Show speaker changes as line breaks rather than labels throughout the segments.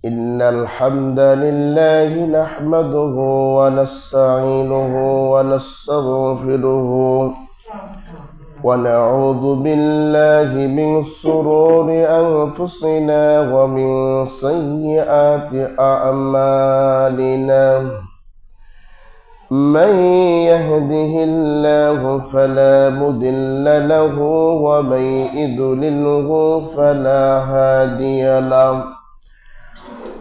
إن الحمد لله نحمده ونستعينه ونستغفره ونعوذ بالله من شرور أنفسنا ومن سيئات أعمالنا من يهده الله فلا مضل له ومن يضلله فلا هادي له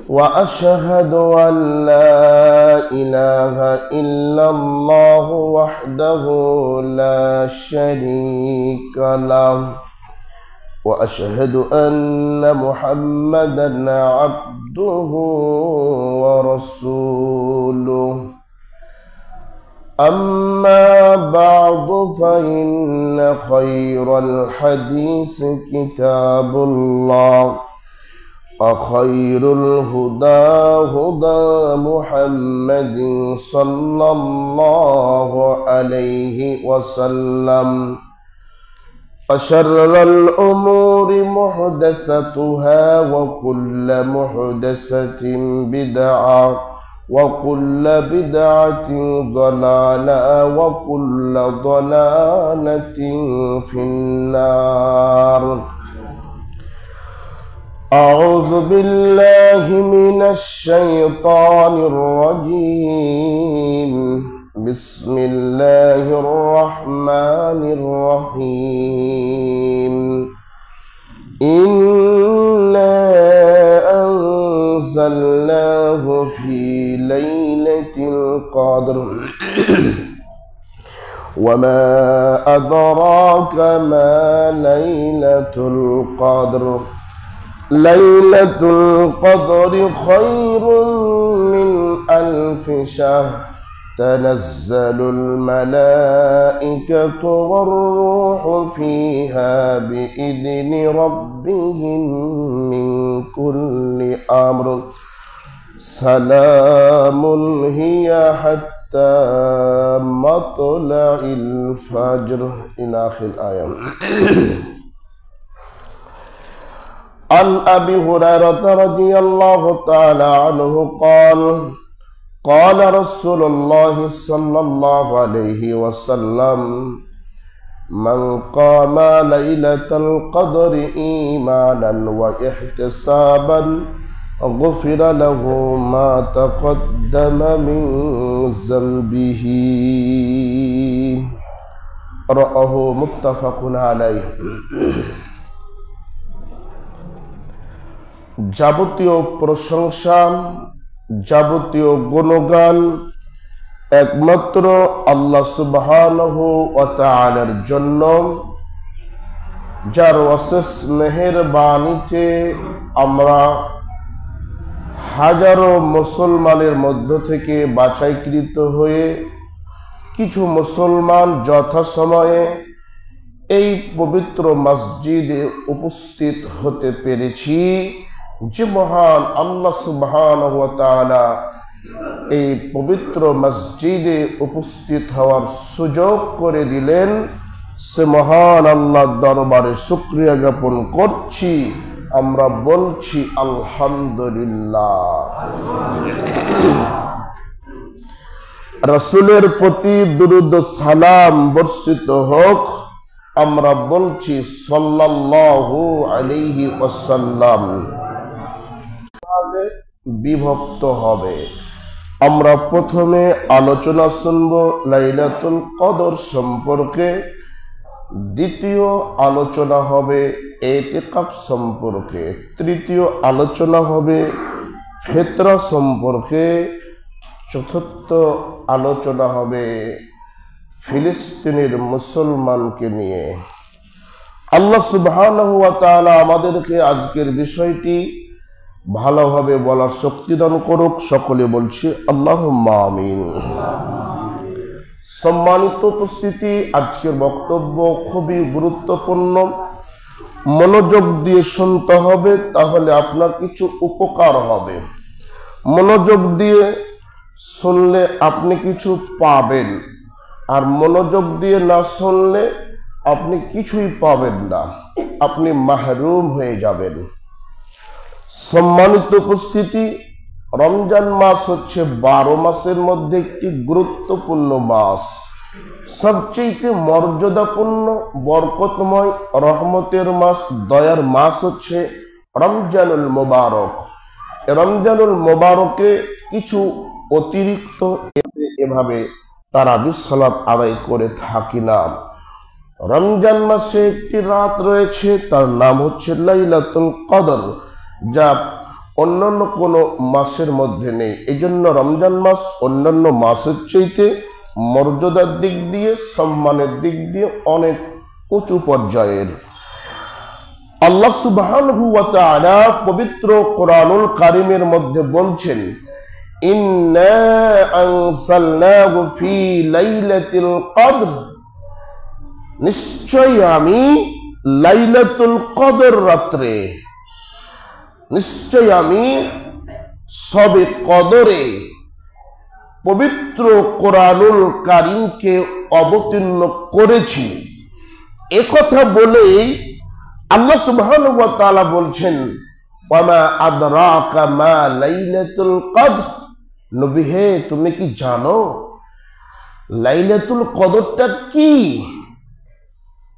وأشهد أن لا إله إلا الله وحده لا شريك له وأشهد أن محمدا عبده ورسوله أما بعد فإن خير الحديث كتاب الله وخير الهدى هدى محمد صلى الله عليه وسلم وشر الأمور محدثاتها وكل محدثة بدعة وكل بدعة ضلالة وكل ضلالة في النار. أعوذ بالله من الشيطان الرجيم. بسم الله الرحمن الرحيم. إنا أنزلناه في ليلة القدر وما أدراك ما ليلة القدر. ليلة القدر خير من ألف شهر تنزل الملائكة والروح فيها بإذن ربهم من كل أمر سلام هي حتى مطلع الفجر إلى آخر الآية. عن أبي هريرة رضي الله تعالى عنه قال قال رسول الله صلى الله عليه وسلم من قام ليلة القدر إيمانا واحتسابا غفر له ما تقدم من ذنبه. رواه متفق عليه. যাবতীয় প্রশংসা যাবতীয় গুণগান একমাত্র আল্লাহ সুবহানাহু ওয়া তাআলার জন্য, যার অশেষ মেহেরবানিতে আমরা হাজারো মুসলমানের মধ্য থেকে বাছাইকৃত হয়ে কিছু মুসলমান যথাসময়ে এই পবিত্র মসজিদে উপস্থিত হতে পেরেছি। যে মহান আল্লাহ সুবহানাহু ওয়া তাআলা এই পবিত্র মসজিদে উপস্থিত হওয়ার সুযোগ করে দিলেন, সে মহান আল্লাহর দরবারে শুকরিয়া জ্ঞাপন করছি। আমরা বলছি আলহামদুলিল্লাহ। রাসূলের প্রতি দুরূদ ও সালাম বর্ষিত হোক। আমরা বলছি সাল্লাল্লাহু আলাইহি ওয়াসাল্লাম। বিভক্ত হবে। আমরা প্রথমে আলোচনা শুনব লাইলাতুল কদর সম্পর্কে, দ্বিতীয় আলোচনা হবে ইতিকাফ সম্পর্কে, তৃতীয় আলোচনা হবে ফিতরা সম্পর্কে, চতুর্থ আলোচনা হবে ফিলিস্তিনের মুসলমানকে নিয়ে। আল্লাহ সুবহানাহু ওয়া তাআলা আমাদেরকে আজকের বিষয়টি ভালোভাবে বলার শক্তি দান করুক। সকলে বলছি আল্লাহুম্মা আমিন। সম্মানিত উপস্থিতি, আজকের বক্তব্য খুবই গুরুত্বপূর্ণ। মনোযোগ দিয়ে শুনতে হবে, তাহলে আপনার কিছু উপকার হবে। মনোযোগ দিয়ে শুনলে আপনি কিছু পাবেন, আর মনোযোগ দিয়ে না শুনলে আপনি কিছুই পাবেন না, আপনি মাহরুম হয়ে যাবেন। সম্মানিত উপস্থিতি, রমজান মাস হচ্ছে 12 মাসের মধ্যে একটি গুরুত্বপূর্ণ মাস। সবচেয়ে মর্যাদাপূর্ণ, বরকতময়, রহমতের মাস, দয়ার মাস হচ্ছে রমজানুল মুবারক। রমজানুল মুবারকে কিছু অতিরিক্ত এভাবে তারাবির সালাত আদায় করে থাকি না। রমজান মাসে একটি রাত রয়েছে, তার নাম হচ্ছে লাইলাতুল কদর, যা অন্যান্য কোনো মাসের মধ্যে নেই। এই জন্য রমজান মাস অন্যান্য মাসের চাইতে মর্যাদার দিক দিয়ে, সম্মানের দিক দিয়ে অনেক উঁচু পর্যায়ের। আল্লাহ সুবহানাহু ওয়া তাআলা পবিত্র কোরআনুল কারীমের মধ্যে বলছেন, ইন্না আনসালনাহু ফি লাইলাতিল কদর, নিশ্চয় আমি লাইলাতুল কদর রাত্রে, নিশ্চয় আমি সবে কদরে পবিত্র কোরআনুল কারীমকে অবতীর্ণ করেছি। একথা বলেই আল্লাহ সুবহানাহু ওয়া তাআলা বলছেন, ওয়ামা আদরাকা মা লাইলাতুল কদর, নবী হে তুমি কি জানো লাইলাতুল কদরটা কি?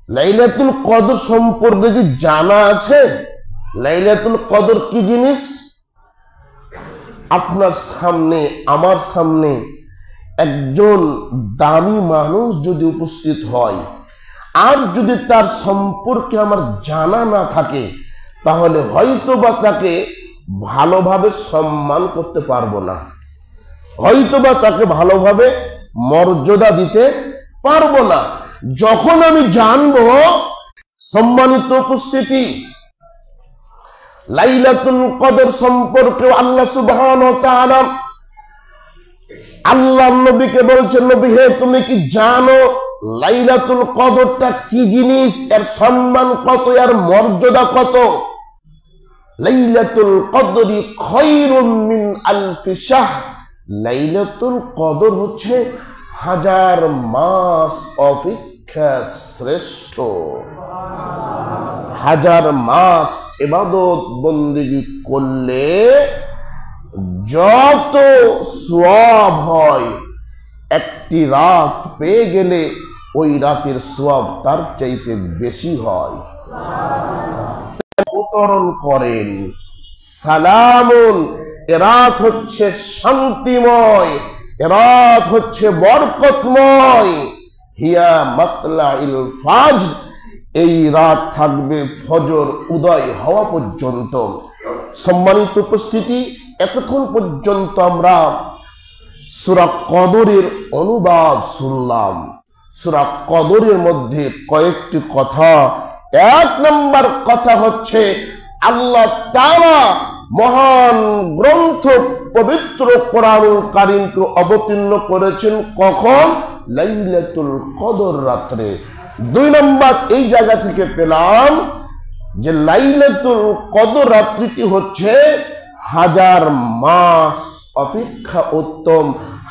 লাইলাতুল কদর সম্পর্কে কি জানা আছে? লাইলাতুল কদর কি জিনিস? আপনার সামনে, আমার সামনে একজন দামি মানুষ যদি উপস্থিত হয়, আর যদি তার সম্পর্কে আমার জানা না থাকে, তাহলে হয়তোবা তাকে ভালোভাবে সম্মান করতে পারবো না, হয়তোবা তাকে ভালোভাবে মর্যাদা দিতে পারবো না। যখন আমি জানবো, সম্মানিত উপস্থিতি, লাইলাতুল কদর সম্পর্কে আল্লাহ সুবহানাহু ওয়া তাআলা আল্লাহ নবীকে বলছেন, নবী হে তুমি কি জানো লাইলাতুল কদরটা কি জিনিস, এর সম্মান কত, এর মর্যাদা কত? লাইলাতুল কদরি খায়রুম মিন আলফি শাহর, লাইলাতুল কদর হচ্ছে 1000 মাস অপেক্ষা শ্রেষ্ঠ। 1000 মাস ইবাদত বন্দেগী করলে যত সওয়াব হয়, একটি রাত পেয়ে গেলে ওই রাতের সওয়াব তার চাইতে বেশি হয়। উত্তরণ করেন, সালামুন, এ রাত হচ্ছে শান্তিময়, এ রাত হচ্ছে বরকতময়, হিয়া মাতলাইল ফাজর, এই রাত থাকবে ফজর উদয় হওয়া পর্যন্ত। সম্মানিত উপস্থিতি, এতক্ষণ পর্যন্ত আমরা সূরা কদরের অনুবাদ শুনলাম। সূরা কদরের মধ্যে কয়েকটি কথা। এক নম্বর কথা হচ্ছে, আল্লাহ তাআলা মহান গ্রন্থ পবিত্র কোরআনুল কারীমকে অবতীর্ণ করেছেন কখন? লাইলাতুল কদর রাত্রে। 2 নম্বর এই জায়গা থেকে পেলাম যে লাইলাতুল কদর রাত্রিটি হচ্ছে 1000 মাস অপেক্ষা উত্তম।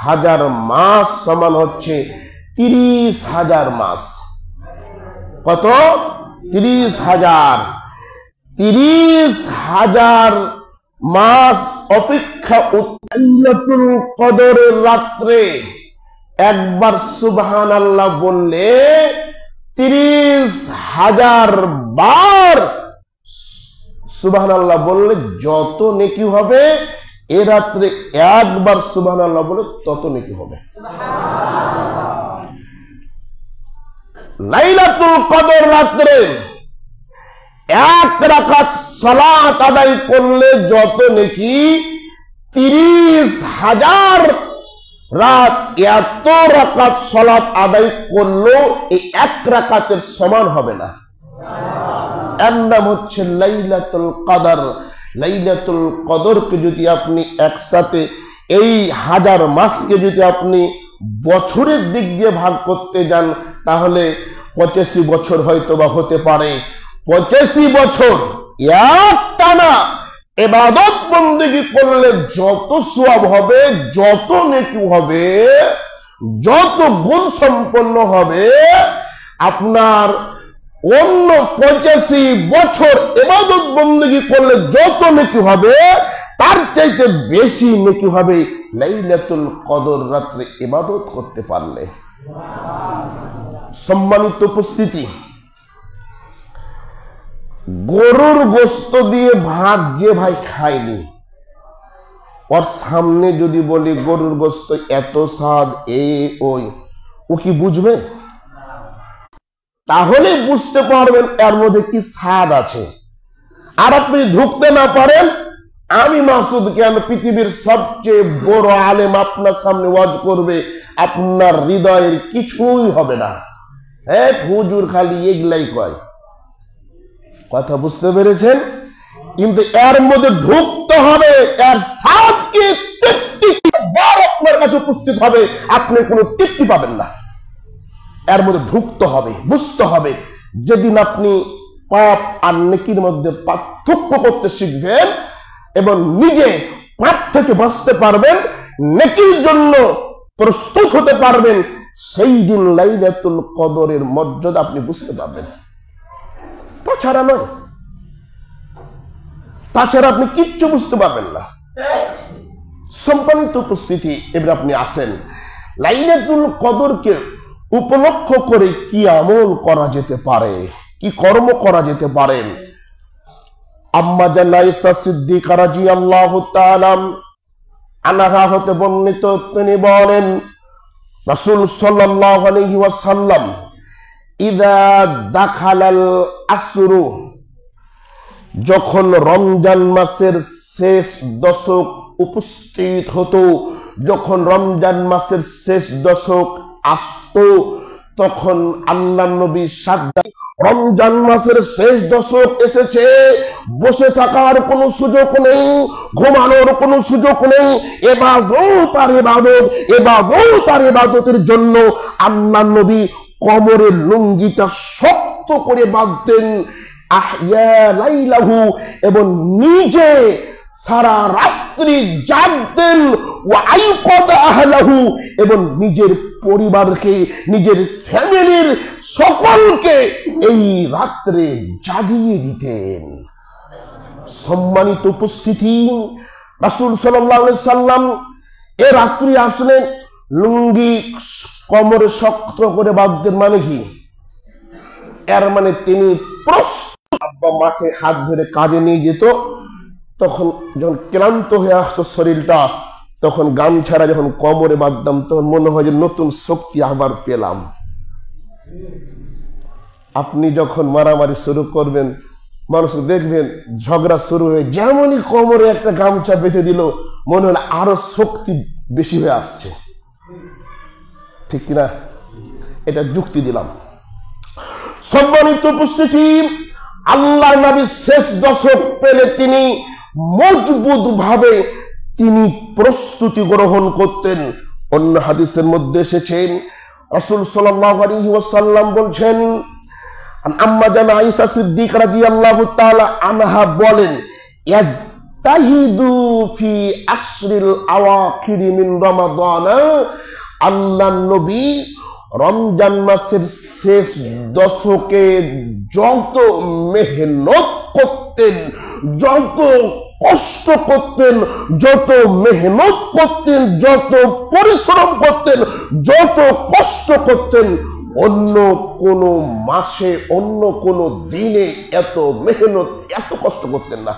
1000 মাস সমান হচ্ছে 30,000 মাস। কত? 30,000। 30,000 মাস অপেক্ষা লাইলাতুল কদরের রাত্রে একবার সুবহানাল্লাহ বললে 30,000 বার সুবহানাল্লাহ বললে যত নেকি হবে, এ রাত্রে একবার সুবহানাল্লাহ বলে তত নেকি হবে। লাইলাতুল কদর রাত্রে 1 রাকাত সালাত আদায় করলে যত নেকি, 30,000 রাত এত রাকাত সালাত আদায় করলো এই 1 রাকাতের সমান হবে না। এর নাম হচ্ছে লাইলাতুল কদর। লাইলাতুল কদরকে যদি আপনি একসাথে, এই 1000 মাসকে যদি আপনি বছরের দিক দিয়ে ভাগ করতে যান, তাহলে 85 বছর হয়তো বা হতে পারে। 85 বছর একটানা ইবাদত বন্দেগী করলে যত সওয়াব হবে, যত নেকি হবে, যত গুণ সম্পন্ন হবে, আপনার অন্য 85 বছর ইবাদত বندگی করলে যত নেকি হবে তার চাইতে বেশি নেকি হবে লাইলাতুল কদর রাতে ইবাদত করতে পারলে। সম্মানিত উপস্থিতি, গরুর গোশত দিয়ে ভাত যে ভাই খায়নি, ওর সামনে যদি বলি গরুর গোশত এত স্বাদ ওই, ও কি বুঝবে? তাহলে বুঝতে পারবেন এর মধ্যে কি স্বাদ আছে। আর আপনি ঢুকতে না পারেন, আমি মাসুদ কেন পৃথিবীর সবচেয়ে বড় আলেম আপনার সামনে ওয়াজ করবে, আপনার হৃদয়ের কিছুই হবে না। এক হুজুর খালি এগুলাই কয়। কথা বুঝতে পেরেছেন? কিন্তু এর মধ্যে ঢুকতে হবে, এর স্বাদকে তৃপ্তিবার আপনার কাছে উপস্থিত হবে, আপনি কোনো তৃপ্তি পাবেন না। এর মধ্যে ঢুকতে হবে, বুঝতে হবে। যেদিন আপনি পাপ আর নেকির মধ্যে পার্থক্য করতে শিখবেন এবং নিজে পাপ থেকে বাঁচতে পারবেন, নেকির জন্য প্রস্তুত হতে পারবেন, সেই দিন লাইলাতুল কদরের মর্যাদা আপনি বুঝতে পারবেন। তাছাড়া নয়, তাছাড়া আপনি কিচ্ছু বুঝতে পারবেন না। সম্মানিত উপস্থিতি, এবার আপনি আসেন লাইলাতুল কদরকে উপলক্ষ করে কি আমল করা যেতে পারে, কি কর্ম করা যেতে পারে। আম্মা জান আয়েশা সিদ্দিকা রাদিয়াল্লাহু তাআলা আনহা হতে বর্ণিত, তিনি বলেন রাসূল সাল্লাল্লাহু আলাইহি ওয়াসাল্লাম ইযা দাখালাল আসরু, যখন রমজান মাসের শেষ দশক উপস্থিত হতো, যখন রমজান মাসের শেষ দশক আসতো, তখন আল্লাহ নবী সাদ্দাত, রমজান মাসের শেষ দশক এসেছে, বসে থাকার কোনো সুযোগ নেই, ঘুমানোর কোনো সুযোগ নেই, ইবাদত আর ইবাদত, ইবাদত আর ইবাদতের জন্য আল্লাহ নবী কোমরের লুঙ্গিটা শক্ত করে বাঁধতেন, আহইয়া লাইলাহু, এবং নিজে সারা রাত্রি জাগতেন, ওয়া আইকাদা আহলাহু, এবং নিজের পরিবারকে, নিজের ফ্যামিলির সকলকে এই রাত্রে জাগিয়ে দিতেন। সম্মানিত উপস্থিতি, রাসূল সাল্লাল্লাহু আলাইহি সাল্লাম এ রাত্রি আসলেন, লুঙ্গি কোমরে শক্ত করে বাঁধতেন। মানে কি? এর মানে তিনি প্রস্তুত। আব্বা মাকে হাত ধরে কাজে নিয়ে যেত, তখন যখন ক্লান্ত হয়ে আসতো শরীরটা, তখন গামছাড়া যখন কোমরে বাঁধতাম, তখন মনে হয় যে নতুন শক্তি আবার পেলাম। আপনি যখন মারামারি শুরু করবেন, মানুষ দেখবেন ঝগড়া শুরু হয়ে যেমনই কোমরে একটা গামছা বেঁধে দিল, মনে হলো আরো শক্তি বেশি হয়ে আসছে। ঠিক কিনা? এটা যুক্তি দিলাম। সম্মানিত উপস্থিতি, আল্লাহ নবী শেষ দশক পেলে তিনি মজবুত ভাবে তিনি প্রস্তুতি গ্রহণ করতেন। অন্য হাদিসের মধ্যে এসেছে, রাসূল সাল্লাল্লাহু আলাইহি ওয়াসাল্লাম বলছেন, আম্মা জান আয়েশা সিদ্দিকা রাদিয়াল্লাহু তাআলা আনহা বলেন, ইয়াজতাহিদু ফি আশরিল আওয়াখির মিন রমাদান, আল্লাহ নবী রমজান মাসের শেষ দশকে যত মেহনত করতেন, যত কষ্ট করতেন, যত মেহনত করতেন, যত পরিশ্রম করতেন, যত কষ্ট করতেন, অন্য কোন মাসে, অন্য কোন দিনে এত মেহনত, এত কষ্ট করতেন না।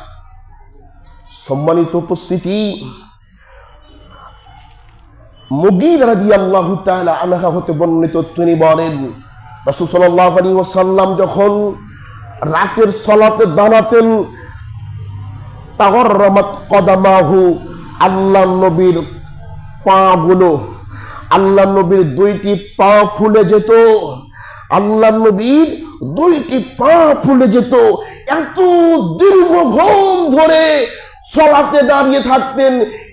সম্মানিত উপস্থিতি, মুগীরা রাদিয়াল্লাহু তাআলা আনহা হতে বর্ণিত, তিনি বলেন রাসূল সাল্লাল্লাহু আলাইহি ওয়াসাল্লাম যখন রাতের সালাতে দাঁড়াতেন, তাগররামাত কদামাহু, আল্লাহ নবীর পা গুলো, আল্লাহ নবীর দুইটি পা ফুলে যেত, আল্লাহ নবীর দুইটি পা ফুলে যেত। এত দীর্ঘক্ষণ ধরে সালাতে দাঁড়িয়ে থাকতেন,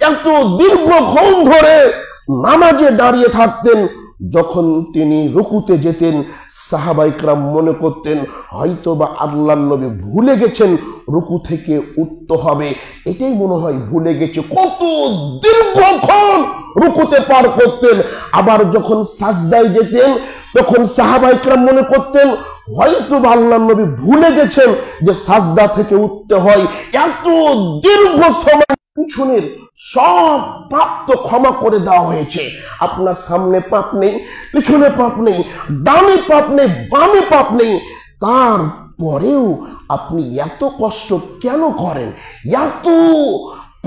এত দীর্ঘক্ষণ ধরে নামাজে দাঁড়িয়ে থাকতেন, যখন তিনি রুকুতে যেতেন সাহাবায়ে কেরাম মনে করতেন হয়তোবা আল্লাহর নবী ভুলে গেছেন রুকু থেকে উঠতে হবে, এটাই মনে হয় ভুলে গেছে। কত দীর্ঘক্ষণ রুকুতে পার করতেন। আবার যখন সাজদায় যেতেন তখন সাহাবায়ে কেরাম মনে করতেন হয়তোবা আল্লাহর নবী ভুলে গেছেন যে সাজদা থেকে উঠতে হয়। এত দীর্ঘ সময় পিছনের সব পাপ তো ক্ষমা করে দেওয়া হয়েছে। আপনার সামনে পাপ নেই, পিছনে পাপ নেই, ডানে পাপ নেই, বামে পাপ নেই, তারপরেও আপনি এত কষ্ট কেন করেন, এত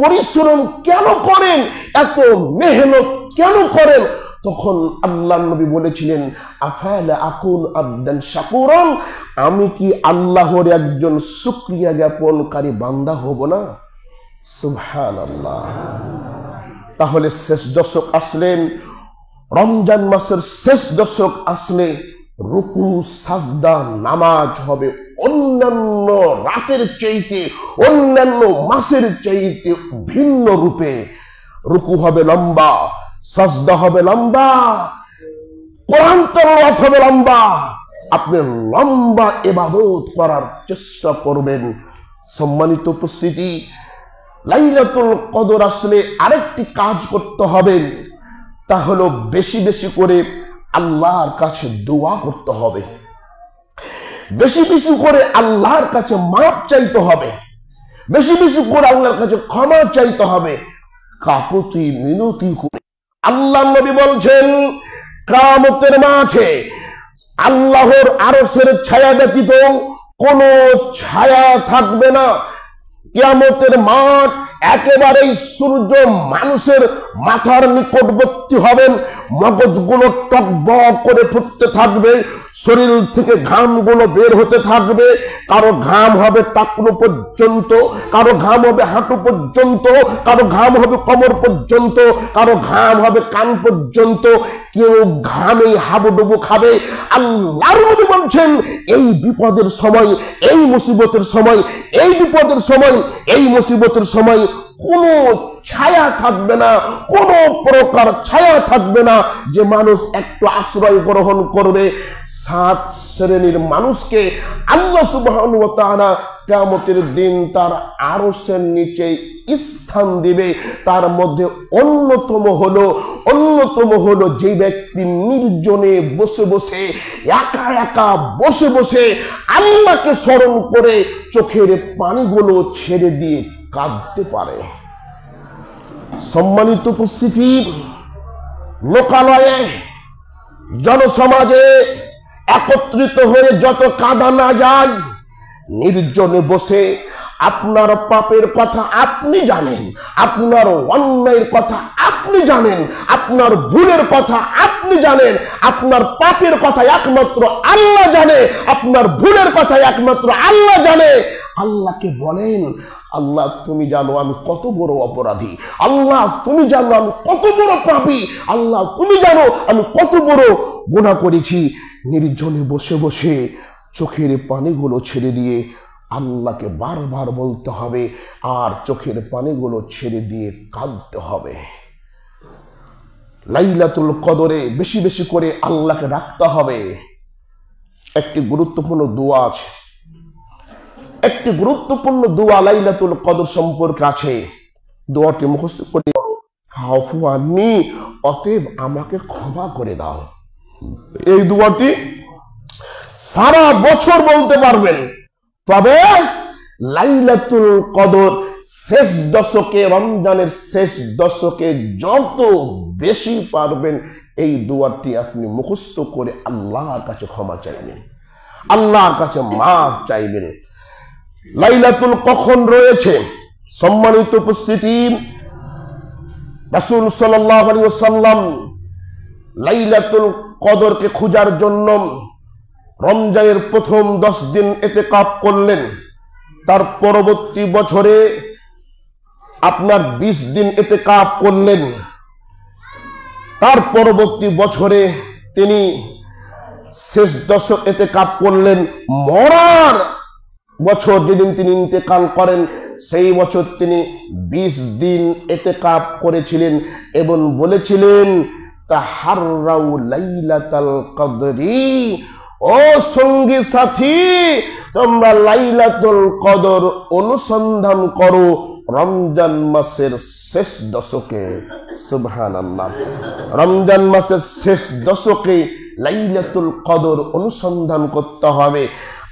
পরিশ্রম কেন করেন, এত মেহনত কেন করেন? তখন আল্লাহর নবী বলেছিলেন আফালা আকুন আবদান শাকুরান, আমি কি আল্লাহর একজন শুকরিয়া জ্ঞাপনকারী বান্দা হব না? সুবহানাল্লাহ। তাহলে শেষ দশক আসলেন, রমজান মাসের শেষ দশক আসলে রুকু সাজদা নামাজ হবে অন্যান্য রাতের চাইতে, অন্যান্য মাসের চাইতে ভিন্ন রূপে। রুকু হবে লম্বা, সাজদা হবে লম্বা, কোরআন তেলাওয়াত হবে লম্বা। আপনি লম্বা ইবাদত করার চেষ্টা করবেন। সম্মানিত উপস্থিতি, লাইলাতুল কদর আসলে আরেকটি কাজ করতে হবে, তা হলো বেশি বেশি করে আল্লাহর কাছে দোয়া করতে হবে, বেশি বেশি করে আল্লাহর কাছে মাপ চাইতে হবে, বেশি বেশি করে আল্লাহর কাছে ক্ষমা চাইতে হবে, কাকুতি মিনতি করে। আল্লাহর নবী বলছেন কিয়ামতের মাঠে আল্লাহর আরশের ছায়া ব্যতীত কোনো ছায়া থাকবে না। কিয়ামতের মাঠ একেবারেই সূর্য মানুষের মাথার নিকটবর্তী হবেন, মগজগুলো টকবক করে ফুটতে থাকবে, শরীর থেকে ঘামগুলো বের হতে থাকবে। কারো ঘাম হবে টাকনু পর্যন্ত, কারো ঘাম হবে হাঁটু পর্যন্ত, কারো ঘাম হবে কোমর পর্যন্ত, কারো ঘাম হবে কান পর্যন্ত, কেউ ঘামে হাবুডুবু খাবে। আল্লাহর নবী বলছেন এই বিপদের সময়, এই মুসিবতের সময়, এই বিপদের সময়, এই মুসিবতের সময় কোনো ছায়া থাকবে না, কোন প্রকার ছায়া থাকবে না যে মানুষ একটু আশ্রয় গ্রহণ করবে। 7 শ্রেণীর মানুষকে আল্লাহ সুবহানাহু ওয়া তাআলা কিয়ামতের দিন তার আরশের নিচে স্থান দিবে। তার মধ্যে অন্যতম হলো যে ব্যক্তি নির্জনে বসে বসে, একা একা বসে বসে আল্লাহকে স্মরণ করে চোখের পানিগুলো ছেড়ে দিয়ে কাঁদতে পারে। সম্মানিত উপস্থিতি, লোকালয়ে জনসমাজে একত্রিত হয়ে যত কাঁদা না যায়, নির্জনে বসে আপনার পাপের কথা আপনি জানেন, আপনার অন্যায়ের কথা আপনি জানেন, আপনার ভুলের কথা আপনি জানেন, আপনার পাপের কথা একমাত্র আল্লাহ জানে, আপনার ভুলের কথা একমাত্র আল্লাহ জানে। আল্লাহকে বলেন আল্লাহ তুমি জানো আমি কত বড় অপরাধী, আল্লাহ তুমি জানো আমি কত বড় পাপী, আল্লাহ তুমি জানো আমি কত বড় গুনাহ করেছি। নির্জনে বসে বসে চোখের পানিগুলো ছেড়ে দিয়ে আল্লাহকে বারবার বলতে হবে, আর চোখের পানিগুলো ছেড়ে দিয়ে কাঁদতে হবে। লাইলাতুল কদরে বেশি বেশি করে আল্লাহকে ডাকতে হবে। একটি গুরুত্বপূর্ণ দোয়া আছে, একটি গুরুত্বপূর্ণ দোয়া লাইলাতুল কদর সম্পর্কে আছে। দোয়াটি মুখস্থ করে ফাফু আন্নি, অতএব আমাকে ক্ষমা করে দাও। এই দোয়াটি সারা বছর বলতে পারবেন, তবে লাইলাতুল কদর শেষ দশকে, রমজানের শেষ দশকে যত বেশি পারবেন এই দোয়াটি আপনি মুখস্থ করে আল্লাহর কাছে ক্ষমা চাইবেন, আল্লাহর কাছে মাফ চাইবেন। লাইলাতুল কখন রয়েছে? সম্মানিত উপস্থিতি, রাসূল সাল্লাল্লাহু আলাইহি ওয়াসাল্লাম লাইলাতুল কদরকে খোঁজার জন্য রমজানের প্রথম 10 দিন ইতিকাফ করলেন। তার পরবর্তী বছরে আপনার 20 দিন ইতিকাফ করলেন। তার পরবর্তী বছরে তিনি শেষ দশক ইতিকাফ করলেন। মরার বছর যেদিন তিনি ইন্তেকাল করেন সেই বছর তিনি 20 দিন ইতিকাফ করেছিলেন এবং বলেছিলেন তাহাররাউ লাইলাতাল কদরি, ও সঙ্গী সাথী তোমরা লাইলাতুল কদর অনুসন্ধান করো রমজান মাসের শেষ দশকে। সুবহানাল্লাহ, রমজান মাসের শেষ দশকে লাইলাতুল কদর অনুসন্ধান করতে হবে।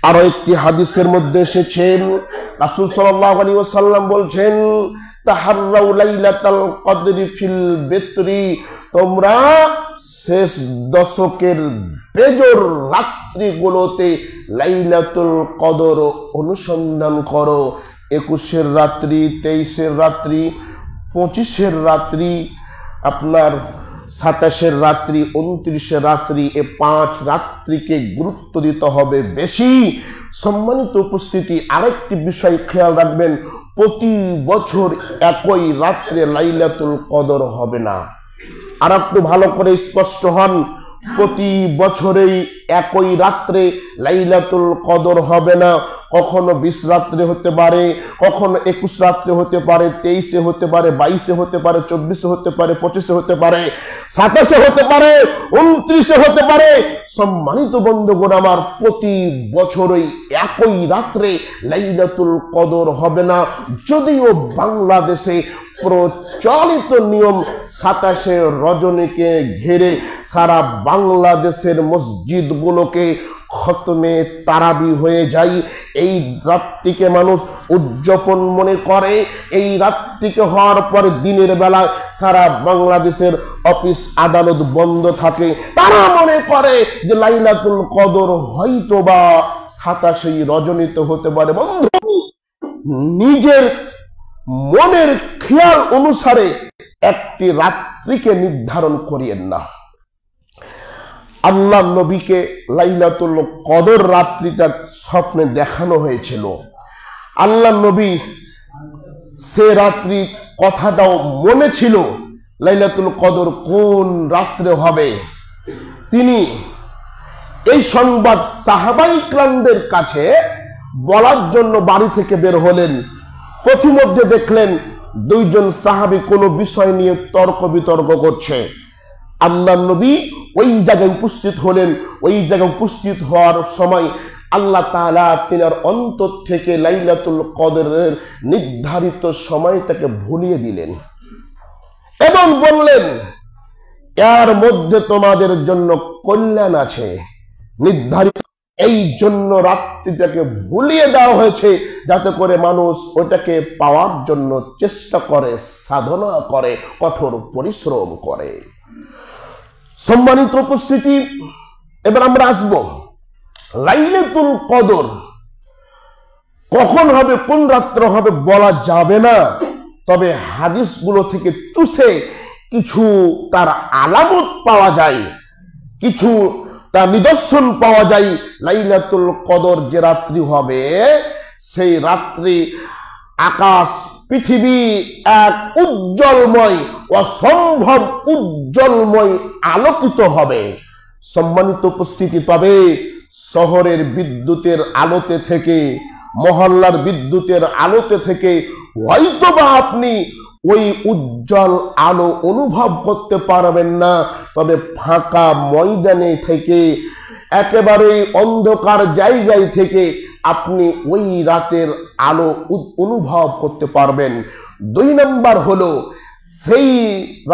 আরো একটি হাদিসের মধ্যে এসেছেন রাসূল সাল্লাল্লাহু আলাইহি ওয়াসাল্লাম বলছেন, তাহাররাউ লাইলাতাল কদরি ফিল বিত্রি, তোমরা শেষ দশকের বেজর রাত্রিগুলোতে লাইলাতুল কদর অনুসন্ধান করো। 21-এর রাত্রি, 23-এর রাত্রি, 25-এর রাত্রি, আপনার 27-এর রাত্রি, 29-এর রাত্রি, এ 5 রাত্রিকে গুরুত্ব দিতে হবে বেশি। সম্মানিত উপস্থিতি, আরেকটি বিষয় খেয়াল রাখবেন, প্রতি বছর একই রাত্রে লাইলাতুল কদর হবে না। আর একটু ভালো করে স্পষ্ট হন, প্রতি বছরেই একই রাত্রে লাইলাতুল কদর হবে না। কখনো 20 রাত্রে হতে পারে, কখনো 21 রাত্রে হতে পারে, 23-এ হতে পারে, 22-এ হতে পারে, 24-এ হতে পারে, 25-এ হতে পারে, 27-এ হতে পারে, 29-এ হতে পারে। সম্মানিত বন্ধুগণ আমার, প্রতি বছরই একই রাত্রে লাইলাতুল কদর হবে না। যদিও বাংলাদেশে প্রচলিত নিয়ম 27 রজনীকে ঘিরে সারা বাংলাদেশের মসজিদগুলোকে খতমে তারাবি হয়ে যায়। এই রাতটিকে মানুষ উদযাপন মনে করে। এই রাতটিকে হওয়ার পরে দিনের বেলা সারা বাংলাদেশের অফিস আদালত বন্ধ থাকে। তারা মনে করে যে লাইলাতুল কদর হয়তো বা 27 রজনীতে হতে পারে। বন্ধু, নিজের মনের খেয়াল অনুসারে একটি রাত্রিকে নির্ধারণ করিয়েন না। আল্লাহ নবীকে লাইলাতুল কদর রাত্রিটা স্বপ্নে দেখানো হয়েছিল। আল্লাহ নবী সে রাত্রি কথাটাও মনে ছিল লাইলাতুল কদর কোন রাত্রে হবে। তিনি এই সংবাদ সাহাবাই কিরামদের কাছে বলার জন্য বাড়ি থেকে বের হলেন। পথিমধ্যে দেখলেন 2 জন সাহাবী কোনো বিষয় নিয়ে তর্ক বিতর্ক করছে। আল্লাহ নবী ওই জায়গায় উপস্থিত হলেন। ওই জায়গায় উপস্থিত হওয়ার সময় আল্লাহ তাআলা তিনার অন্তর থেকে লাইলাতুল কদরের নির্ধারিত সময়টাকে ভুলিয়ে দিলেন এবং বললেন, এর মধ্যে তোমাদের জন্য কল্যাণ আছে। নির্ধারিত এই জন্য রাত্রিটাকে ভুলিয়ে দেওয়া হয়েছে, যাতে করে মানুষ ওটাকে পাওয়ার জন্য চেষ্টা করে, সাধনা করে, কঠোর পরিশ্রম করে। সম্মানিত উপস্থিতি, এবার আমরা আসব লাইলাতুল কদর কখন হবে, কোন রাত্র হবে বলা যাবে না। তবে হাদিসগুলো থেকে চুষে কিছু তার আলামত পাওয়া যায়, কিছু তার নিদর্শন পাওয়া যায়। লাইলাতুল কদর যে রাত্রি হবে, সেই রাত্রি আকাশ পৃথিবী এক উজ্জ্বলময়, অসম্ভব উজ্জ্বলময় আলোকিত হবে। সম্মানিত উপস্থিতি, তবে শহরের বিদ্যুতের আলোতে থেকে, মহল্লার বিদ্যুতের আলোতে থেকে হয়তোবা আপনি ওই উজ্জ্বল আলো অনুভব করতে পারবেন না। তবে ফাঁকা ময়দানে থেকে, একেবারে অন্ধকার জায়গায় থেকে আপনি ওই রাতের আলো অনুভব করতে পারবেন। 2 নম্বর হলো, সেই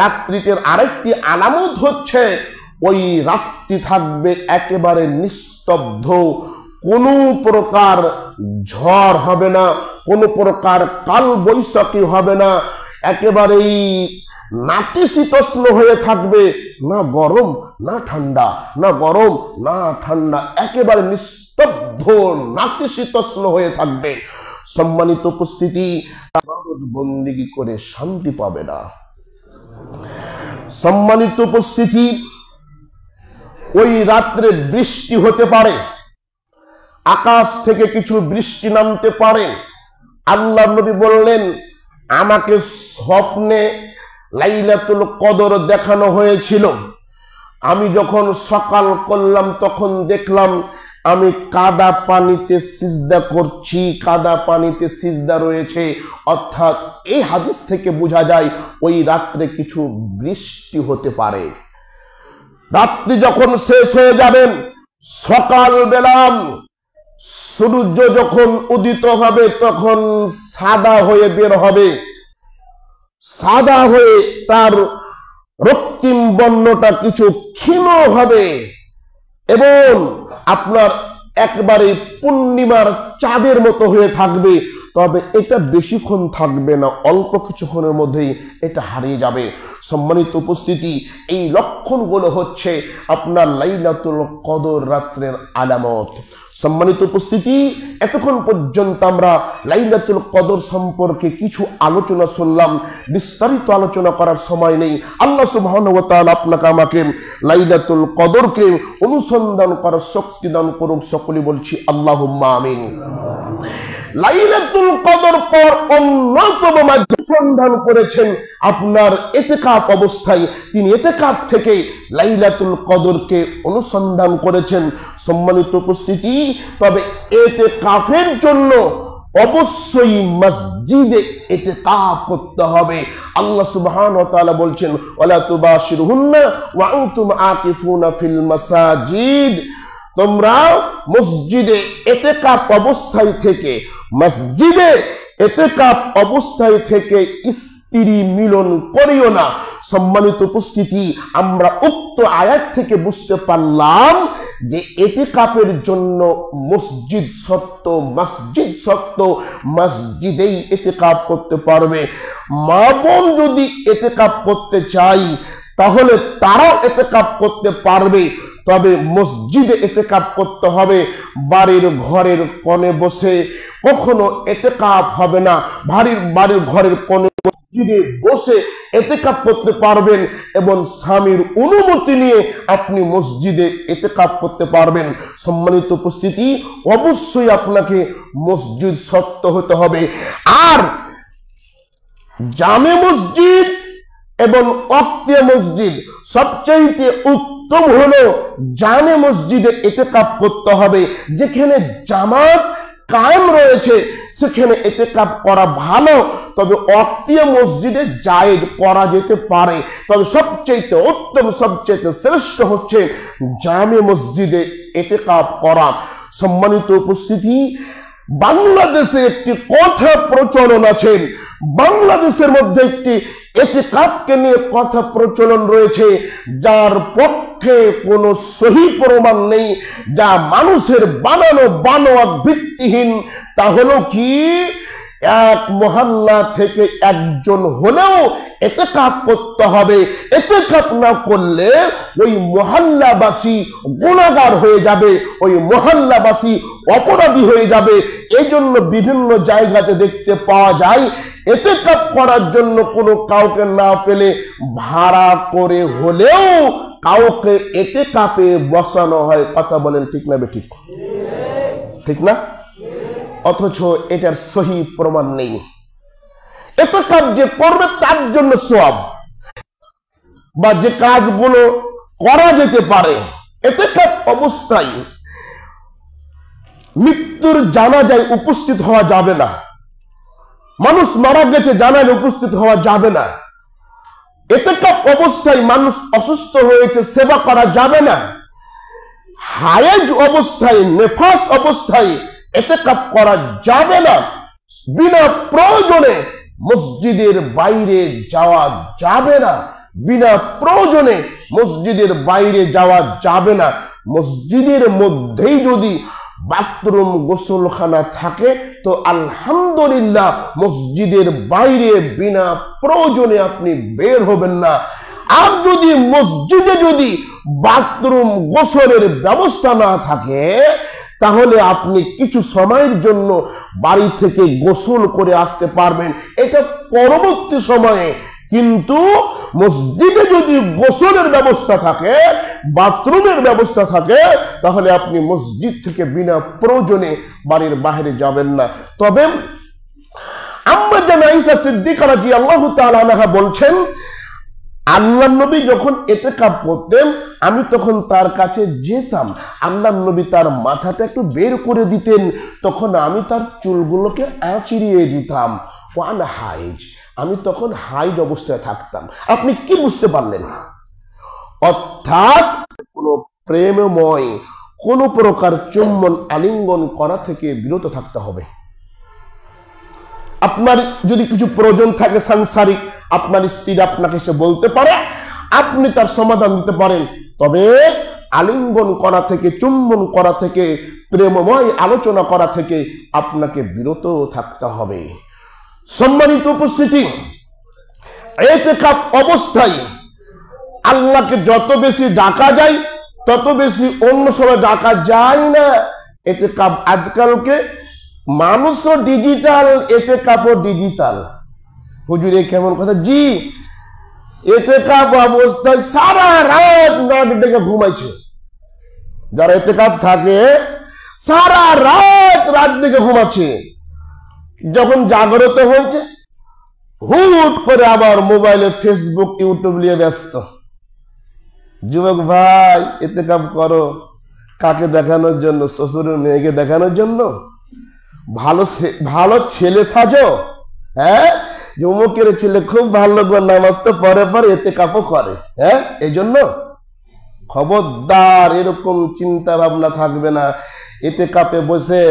রাত্রিটির আরেকটি আলামত হচ্ছে ওই রাত্রি থাকবে একেবারে নিস্তব্ধ। কোনো প্রকার ঝড় হবে না, কোনো প্রকার কাল বৈশাখী হবে না, একেবারেই নাতিশীতোষ্ণ হয়ে থাকবে, না গরম না ঠান্ডা, না গরম না ঠান্ডা, একেবারে নিস্তব্ধ নাতিশীতোষ্ণ হয়ে থাকবে। সম্মানিত উপস্থিতি, বন্দিগি করে শান্তি পাবে না। সম্মানিত উপস্থিতি, ওই রাত্রে বৃষ্টি হতে পারে, আকাশ থেকে কিছু বৃষ্টি নামতে পারে। আল্লাহ নবী বললেন, আমাকে স্বপ্নে লাইলাতুল কদর দেখানো হয়েছিল। আমি যখন সকাল করলাম তখন দেখলাম আমি কাদা পানিতে সিজদা করছি, কাদা পানিতে সিজদা রয়েছে। অর্থাৎ এই হাদিস থেকে বোঝা যায় ওই রাত্রে কিছু বৃষ্টি হতে পারে। রাত্রি যখন শেষ হয়ে যাবেন, সকাল বেলা সূর্য যখন উদিত হবে তখন সাদা হয়ে বের হবে, সাদা হয়ে তার রক্তিম বর্ণটা কিছু ক্ষীণ হবে এবং আপনার একবারে পূর্ণিমার চাঁদের মতো হয়ে থাকবে। তবে এটা বেশিক্ষণ থাকবে না, অল্প কিছুক্ষণের মধ্যেই এটা হারিয়ে যাবে। সম্মানিত উপস্থিতি, এই লক্ষণগুলো হচ্ছে আপনার লাইলাতুল কদর রাত্রের আলামত। সম্মানিত উপস্থিতি, এতক্ষণ পর্যন্ত আমরা লাইলাতুল কদর সম্পর্কে কিছু আলোচনা শুনলাম, বিস্তারিত আলোচনা করার সময় নেই। আল্লাহ সুবহানাহু ওয়া তাআলা আপনাকে আমাকে লাইলাতুল কদরকে অনুসন্ধান করার শক্তি দান করুক। সকলে বলছি আল্লাহুম্মা আমিন। লাইলাতুল কদর পর অন্যতম সন্ধান করেছেন আপনার ইতিকাফ অবস্থায়, তিনি ইতিকাফ থেকে লাইলাতুল কদরকে অনুসন্ধান করেছেন। সম্মানিত উপস্থিতি, তবে ইতিকাফের জন্য অবশ্যই মসজিদে ইতিকাফ করতে হবে। আল্লাহ সুবহানাহু ওয়া তাআলা বলছেন, ওয়ালা তুবাশিরুহুন্না ওয়া আনতুম আকিফুনা ফিল মাসাজিদ, তোমরা মসজিদে ইতিকাফ অবস্থায় থেকে, মসজিদে ইতিকাফ অবস্থায় থেকে স্ত্রী মিলন করিও না। সম্মানিত উপস্থিতি, আমরা উক্ত আয়াত থেকে বুঝতে পারলাম যে ইতিকাফের জন্য মসজিদ শর্ত, মসজিদ শর্ত, মসজিদেই ইতিকাফ করতে পারবে। মা বোন যদি ইতিকাফ করতে চাই তাহলে তারাও ইতিকাফ করতে পারবে, তবে মসজিদে ইতিকাফ করতে হবে। বাড়ির ঘরের কোণে বসে কখনো ইতিকাফ হবে না। বাড়ির ঘরের কোণে মসজিদে বসে ইতিকাফ করতে পারবেন এবং স্বামীর অনুমতি নিয়ে আপনি মসজিদে ইতিকাফ করতে পারবেন। সম্মানিত উপস্থিতি, অবশ্যই আপনাকে মসজিদ শর্ত হতে হবে। আর জামে মসজিদ এবং ওয়াক্তে মসজিদ, সবচাইতে উত্তম হলো জামে মসজিদে ইতিকাফ করতে হবে। যেখানে জামাত কায়েম রয়েছে সেখানে ইতিকাফ করা ভালো, তবে ওয়াক্তে মসজিদে জায়েজ করা যেতে পারে, তবে সবচাইতে উত্তম, সবচাইতে শ্রেষ্ঠ হচ্ছে জামে মসজিদে ইতিকাফ করা। সম্মানিত উপস্থিতি, বাংলাদেশে একটি কথা প্রচলন আছে, বাংলাদেশের মধ্যে একটি ইতিকাফকে নিয়ে কথা প্রচলন রয়েছে, যার পক্ষে কোনো সহি প্রমাণ নেই, যা মানুষের বানোয়াট ভিত্তিহীন। তা হলো কি, এক মহল্লা থেকে একজন হলেও ইতিকাফ করতে হবে। ইতিকাফ না করলে ওই মহল্লাবাসী গুনাহগার হয়ে যাবে, ওই মহল্লাবাসী অপরাধী হয়ে যাবে। এই জন্য বিভিন্ন জায়গাতে দেখতে পাওয়া যায় ইতিকাফ করার জন্য কোনো কাউকে না পেলে ভাড়া করে হলেও কাউকে ইতিকাফে বসানো হয়। কথা বলেন ঠিক না বেঠিক? ঠিক না? অথচ এটার সহি প্রমাণ নেই। ইতিকাফ যে করবে তার জন্য সওয়াব, বা যে কাজগুলো করা যেতে পারে, ইতিকাফ অবস্থায় মৃত্যুর জানাজায় উপস্থিত হওয়া যাবে না। মানুষ মারা গেছে, জানাজায় উপস্থিত হওয়া যাবে না। ইতিকাফ অবস্থায় মানুষ অসুস্থ হয়েছে, সেবা করা যাবে না। হায়েজ অবস্থায়, নেফাস অবস্থায় ইতিকাফ করা যাবে না। বিনা প্রয়োজনে মসজিদের বাইরে যাওয়া যাবে না, বিনা প্রয়োজনে মসজিদের বাইরে যাওয়া যাবে না। মসজিদের মধ্যেই যদি বাথরুম, গোসলখানা থাকে তো আলহামদুলিল্লাহ, মসজিদের বাইরে বিনা প্রয়োজনে আপনি বের হবেন না। আর যদি মসজিদে যদি বাথরুম, গোসলের ব্যবস্থা না থাকে তাহলে আপনি কিছু সময়ের জন্য বাড়ি থেকে গোসল করে আসতে পারবেন, এটা পরবর্তী সময়ে। কিন্তু মসজিদে যদি গোসলের ব্যবস্থা থাকে, বাথরুমের ব্যবস্থা থাকে, তাহলে আপনি মসজিদ থেকে বিনা প্রয়োজনে বাড়ির বাইরে যাবেন না। তবে আম্মা জান আয়েশা সিদ্দিকা রাদিয়াল্লাহু তাআলা আনহা বলছেন, আল্লাহর নবী যখন ইতিকাফ করতেন আমি তখন তার কাছে যেতাম, আল্লাহর নবী তার মাথাটা একটু বের করে দিতেন, তখন আমি তার চুলগুলোকে আঁচড়িয়ে দিতাম। ওয়ান হাইজ, আমি তখন হাইজ অবস্থায় থাকতাম। আপনি কি বুঝতে পারলেন? অর্থাৎ কোনো প্রেমময় কোন প্রকার চুম্বন আলিঙ্গন করা থেকে বিরত থাকতে হবে। আপনার যদি কিছু প্রয়োজন থাকে সাংসারিক, আপনার স্ত্রী আপনাকে সে বলতে পারে, আপনি তার সমাধান দিতে পারেন, তবে আলিঙ্গন করা থেকে, চুম্বন করা থেকে, প্রেমময় আলোচনা করা থেকে আপনাকে বিরত থাকতে হবে। সম্মানিত উপস্থিতি, ইতিকাফ অবস্থায় আল্লাহকে যত বেশি ডাকা যায় তত বেশি অন্য সময় ডাকা যায় না। ইতিকাফ আজকালকে মানুষও ডিজিটাল, ইতিকাফও ডিজিটাল। হুজুর এই কেমন কথা? জি, ইতিকাফ অবস্থায় সারা রাত নাক ডেকে ঘুমাইছে। যারা ইতিকাফ থাকে সারা রাত ডেকে ঘুমাচ্ছে, যখন জাগ্রত হয়েছে হুট করে আবার মোবাইলে ফেসবুক ইউটিউব নিয়ে ব্যস্ত। যুবক ভাই, ইতিকাফ করো কাকে দেখানোর জন্য? শ্বশুরের মেয়েকে দেখানোর জন্য? ভালো ছেলে সাজো, হ্যাঁ, অমুকের ছেলে খুব ভালো, নামাজ তো পরে পরে ইতিকাফও করে, হ্যাঁ, এই জন্য খবরদার এরকম চিন্তা ভাবনা থাকবে না। ইতিকাফে বসে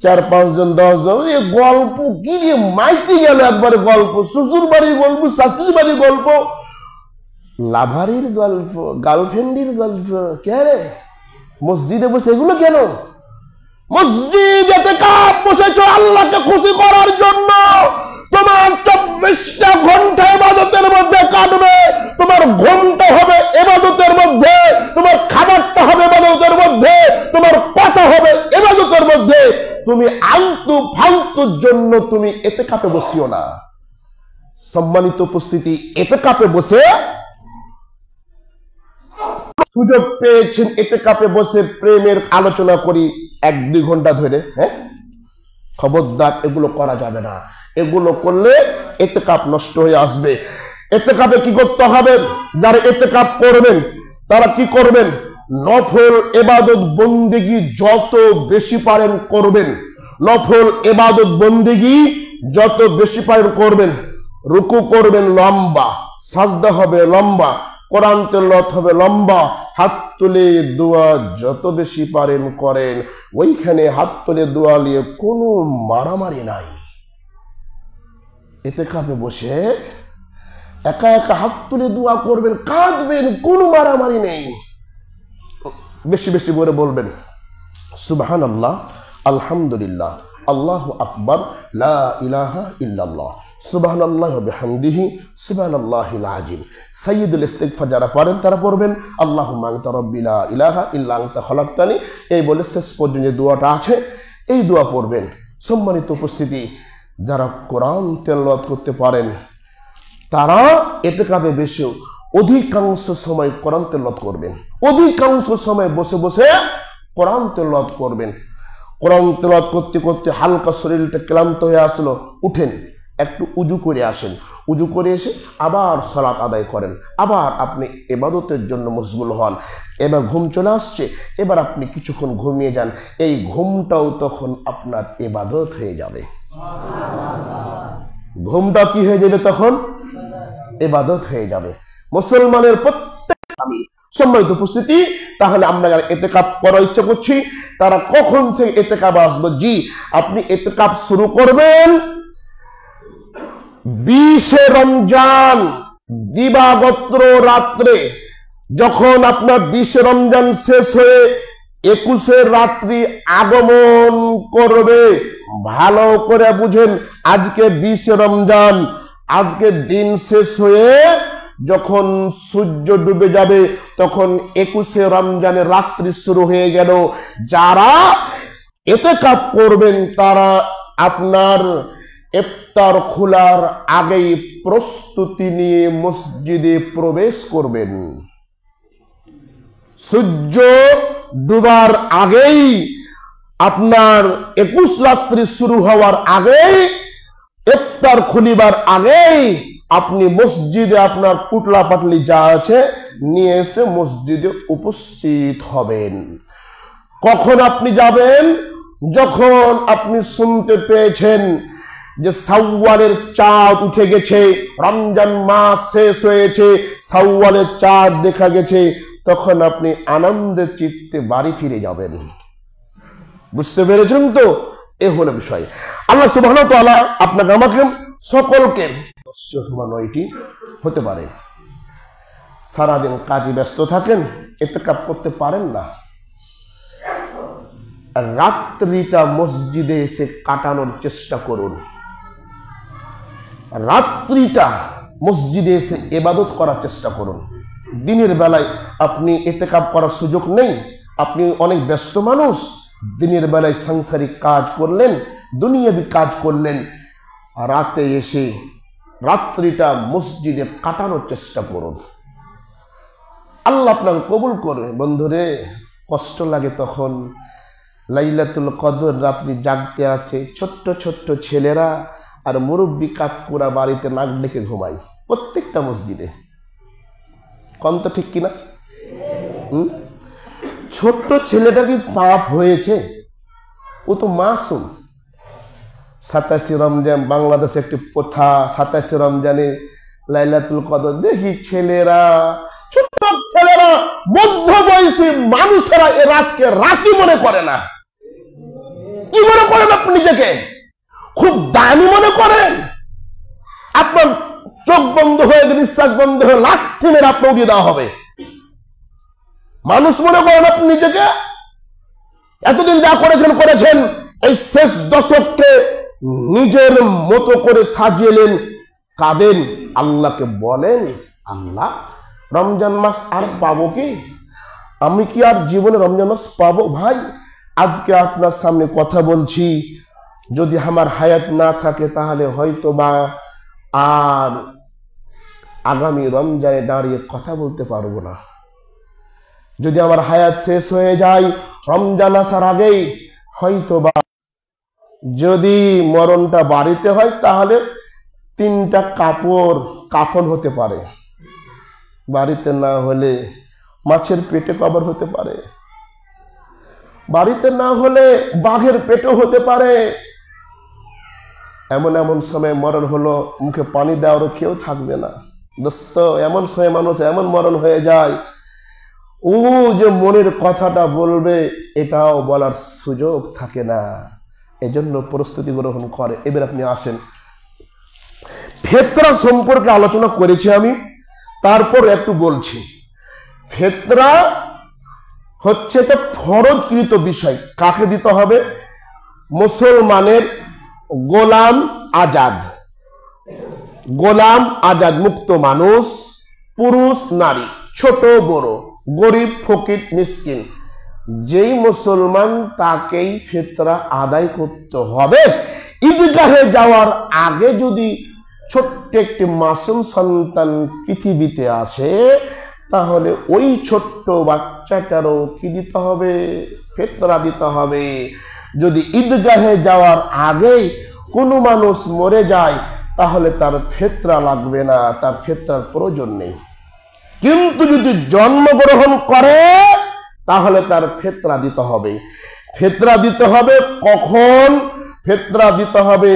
4-5 জন 10 জন গল্প কি নিয়ে মাইতে গেল, একবারে গল্প, শ্বশুর বাড়ির গল্প, শাশুড়ি বাড়ির গল্প, লাভারির গল্প, গার্লফ্রেন্ডের গল্প। কে রে মসজিদে বসে এগুলো কেন? মসজিদে ইতিকাফ বসেছো আল্লাহকে খুশি করার জন্য। তোমার 24টা ঘন্টা ইবাদতের মধ্যে কাটবে, তোমার ঘুমটা হবে ইবাদতের মধ্যে, তোমার খাবারটা হবে ইবাদতের মধ্যে, তোমার কথা হবে ইবাদতের মধ্যে। তুমি আলতু ফালতুর জন্য তুমি ইতিকাফে বসিও না। সম্মানিত উপস্থিতি, ইতিকাফে বসে সুযোগ পেয়েছেন, ইতিকাফে বসে প্রেমের আলোচনা করি 1-2 ঘন্টা ধরে, হ্যাঁ, খবরদার এগুলো করা যাবে না। এগুলো করলে ইতিকাফ নষ্ট হয়ে আসবে। ইতিকাফে কি করতে হবে? যারা ইতিকাফ করবেন তারা কি করবেন? নফল ইবাদত বন্দেগী যত বেশি পারেন করবেন। নফল ইবাদত বন্দেগী যত বেশি পারেন করবেন। রুকু করবেন লম্বা, সাজদা হবে লম্বা, কোরআন তেলাওয়াত হবে লম্বা, হাত তুলে দোয়া যত বেশি পারেন করেন। ওইখানে হাত তুলে দোয়া নিয়ে কোনো মারামারি নাই। ইতিকাফে বসে একা একা হাত তুলে দোয়া করবেন, কাঁদবেন, কোনো মারামারি নেই। বেশি বেশি করে বলবেন সুবহানাল্লাহ, আলহামদুলিল্লাহ, আল্লাহু আকবার, লা ইলাহা ইল্লাল্লাহ, সুবহানাল্লাহি ওয়া বিহামদিহি, সুবহানাল্লাহিল আযীম। সাইয়্যিদুল ইস্তিগফার যারা পারেন তারা পড়বেন আল্লাহুম্মা আনতা রাব্বি লা ইলাহা ইল্লা আনতা খালাকতানি। এই বলে শেষ পর্যন্ত যে দোয়াটা আছে এই দোয়া পড়বেন। সম্মানিত উপস্থিতি, যারা কোরআন তেলাওয়াত করতে পারেন তারা ইতিকাফে বেশি অধিকাংশ সময় কোরআন তেলাওয়াত করবেন। অধিকাংশ সময় বসে বসে কোরআন তেলাওয়াত করবেন। কোরআন তেলাওয়াত করতে করতে হালকা শরীরটা ক্লান্ত হয়ে আসলো, উঠেন, একটু উজু করে আসেন, উজু করে এসে আবার সালাত আদায় করেন, আবার আপনি ইবাদতের জন্য মশগুল হন। এবার ঘুম চলে আসছে, এবার আপনি কিছুক্ষণ ঘুমিয়ে যান। এই ঘুমটাও তখন আপনার ইবাদত হয়ে যাবে। ঘুমটা কি হয়ে যাবে তখন? ইবাদত হয়ে যাবে। মুসলমানের প্রত্যেক আমি সম্মানিত উপস্থিতি, তাহলে আমরা যারা ইতিকাফ করার ইচ্ছা করছি তারা কখন থেকে ইতিকাফ আসবে? জি, আপনি ইতিকাফ শুরু করবেন 20 রমজান দিবাগত রাত্রে। যখন আপনার 20 রমজান শেষ হয়ে 21 রাত্রি আগমন করবে, ভালো করে বুঝেন, আজকে 20 রমজান, আজকে দিন শেষ হয়ে যখন সূর্য ডুবে যাবে তখন 21 রমজানের রাত্রি শুরু হয়ে গেল। যারা ইতিকাফ করবেন তারা আপনার ইফতার খোলার আগেই প্রস্তুতি নিয়ে মসজিদে প্রবেশ করবেন। সূর্য ডুবার আগেই, আপনার 21 রাত্রি শুরু হওয়ার আগেই, ইফতার খুলিবার আগেই আপনি মসজিদে আপনার পুটলা পাটলি যা আছে নিয়ে এসে মসজিদে উপস্থিত হবেন। কখন আপনি যাবেন? যখন আপনি শুনতে পেয়েছেন যে শাওয়ালের চাঁদ উঠে গেছে, রমজান মাস শেষ হয়েছে, শাওয়ালের চাঁদ দেখা গেছে, তখন আপনি আনন্দে চিত্তে বাড়ি ফিরে যাবেন। বুঝতে পেরেছেন তো? এ হলো বিষয়। আল্লাহ সুবহানাহু ওয়া তাআলা আপনাকে আমাকে সকলকে 10টি অথবা 9টি হতে পারে সারাদিন কাজে ব্যস্ত থাকেন, ইতিকাফ করতে পারেন না, রাত্রিটা মসজিদে এসে কাটানোর চেষ্টা করুন। রাত্রিটা মসজিদে এসে ইবাদত করার চেষ্টা করুন। দিনের বেলায় আপনি ইতিকাফ করার সুযোগ নেই, আপনি অনেক ব্যস্ত মানুষ, দিনের বেলায় সাংসারিক কাজ করলেন, দুনিয়াবি কাজ করলেন, রাতে এসে রাত্রিটা মসজিদে কাটানোর চেষ্টা করুন। আল্লাহ আপনাকে কবুল করবে। বন্ধুরে, কষ্ট লাগে তখন লাইলাতুল কদর রাত্রি জাগতে আসে ছোট্ট ছোট্ট ছেলেরা আর মুরব্বী কাকুরা বাড়িতে নাক ডেকে ঘুমায় প্রত্যেকটা মসজিদে। কোন তো ঠিক কিনা? ছোট্ট ছেলেটা কি পাপ হয়েছে? ও তো মাসুম। 27 রমজান বাংলাদেশে একটি প্রথা, 27 রমজানে লাইলাতুল কদর দেখি ছেলেরা, ছোট্ট ছেলেরা, মধ্য বয়সী মানুষেরা এ রাতকে রাতই মনে করে না। কি মনে করেন আপনি নিজেকে? খুব দামি মনে করেন? আপনার চোখ বন্ধ হয়ে গেলে, নিঃশ্বাস বন্ধ হয়ে লাঠি মেরে আপনার উড়িয়ে দেওয়া হবে। মানুষ মনে করেন আপনি নিজেকে? এতদিন যা করেছেন করেছেন, এই শেষ দশককে নিজের মতো করে সাজিয়েলেন, কাঁদেন, আল্লাহকে বলেন, আল্লাহ রমজান মাস আর পাবো কি? আমি কি আর জীবনে রমজান মাস পাবো? ভাই, আজকে আপনার সামনে কথা বলছি, যদি আমার হায়াত না থাকে তাহলে হয়তো বা আর আগামী রমজানে দাঁড়িয়ে কথা বলতে পারবো না। যদি আমার হায়াত শেষ হয়ে যায় রমজান আসার আগেই, হয়তো বা যদি মরণটা বাড়িতে হয় তাহলে 3টা কাপড় কাফন হতে পারে, বাড়িতে না হলে মাছের পেটে কবর হতে পারে, বাড়িতে না হলে বাঘের পেটও হতে পারে। এমন এমন সময় মরণ হলো, মুখে পানি দেওয়ারও কেউ থাকবে না। দোস্ত, এমন সময় মানুষ এমন মরণ হয়ে যায়, ও যে মনের কথাটা বলবে এটাও বলার সুযোগ থাকে না। এজন্য প্রস্তুতি গ্রহণ করে। এবার আপনি আসেন, ফিতরা সম্পর্কে আলোচনা করেছি আমি, তারপর একটু বলছি। ফিতরা হচ্ছে একটা ফরজকৃত বিষয়। কাকে দিতে হবে? মুসলমানের গোলাম আজাদ, গোলাম আজাদ মুক্ত মানুষ, পুরুষ নারী, ছোট বড়, গরিব ফকির মিসকিন, যেই মুসলমান তাকেই ফিতরা আদায় করতে হবে। ঈদগাহে যাওয়ার আগে যদি ছোট্ট একটি মাসুম সন্তান পৃথিবীতে আসে, তাহলে ওই ছোট্ট বাচ্চাটারও কি দিতে হবে? ফিতরা দিতে হবে। যদি ঈদগাহে যাওয়ার আগেই কোনো মানুষ মরে যায় তাহলে তার ফিতরা লাগবে না, তার ফিতরার প্রয়োজন নেই। কিন্তু যদি জন্মগ্রহণ করে তাহলে তার ফিতরা দিতে হবে। ফিতরা দিতে হবে কখন? ফিতরা দিতে হবে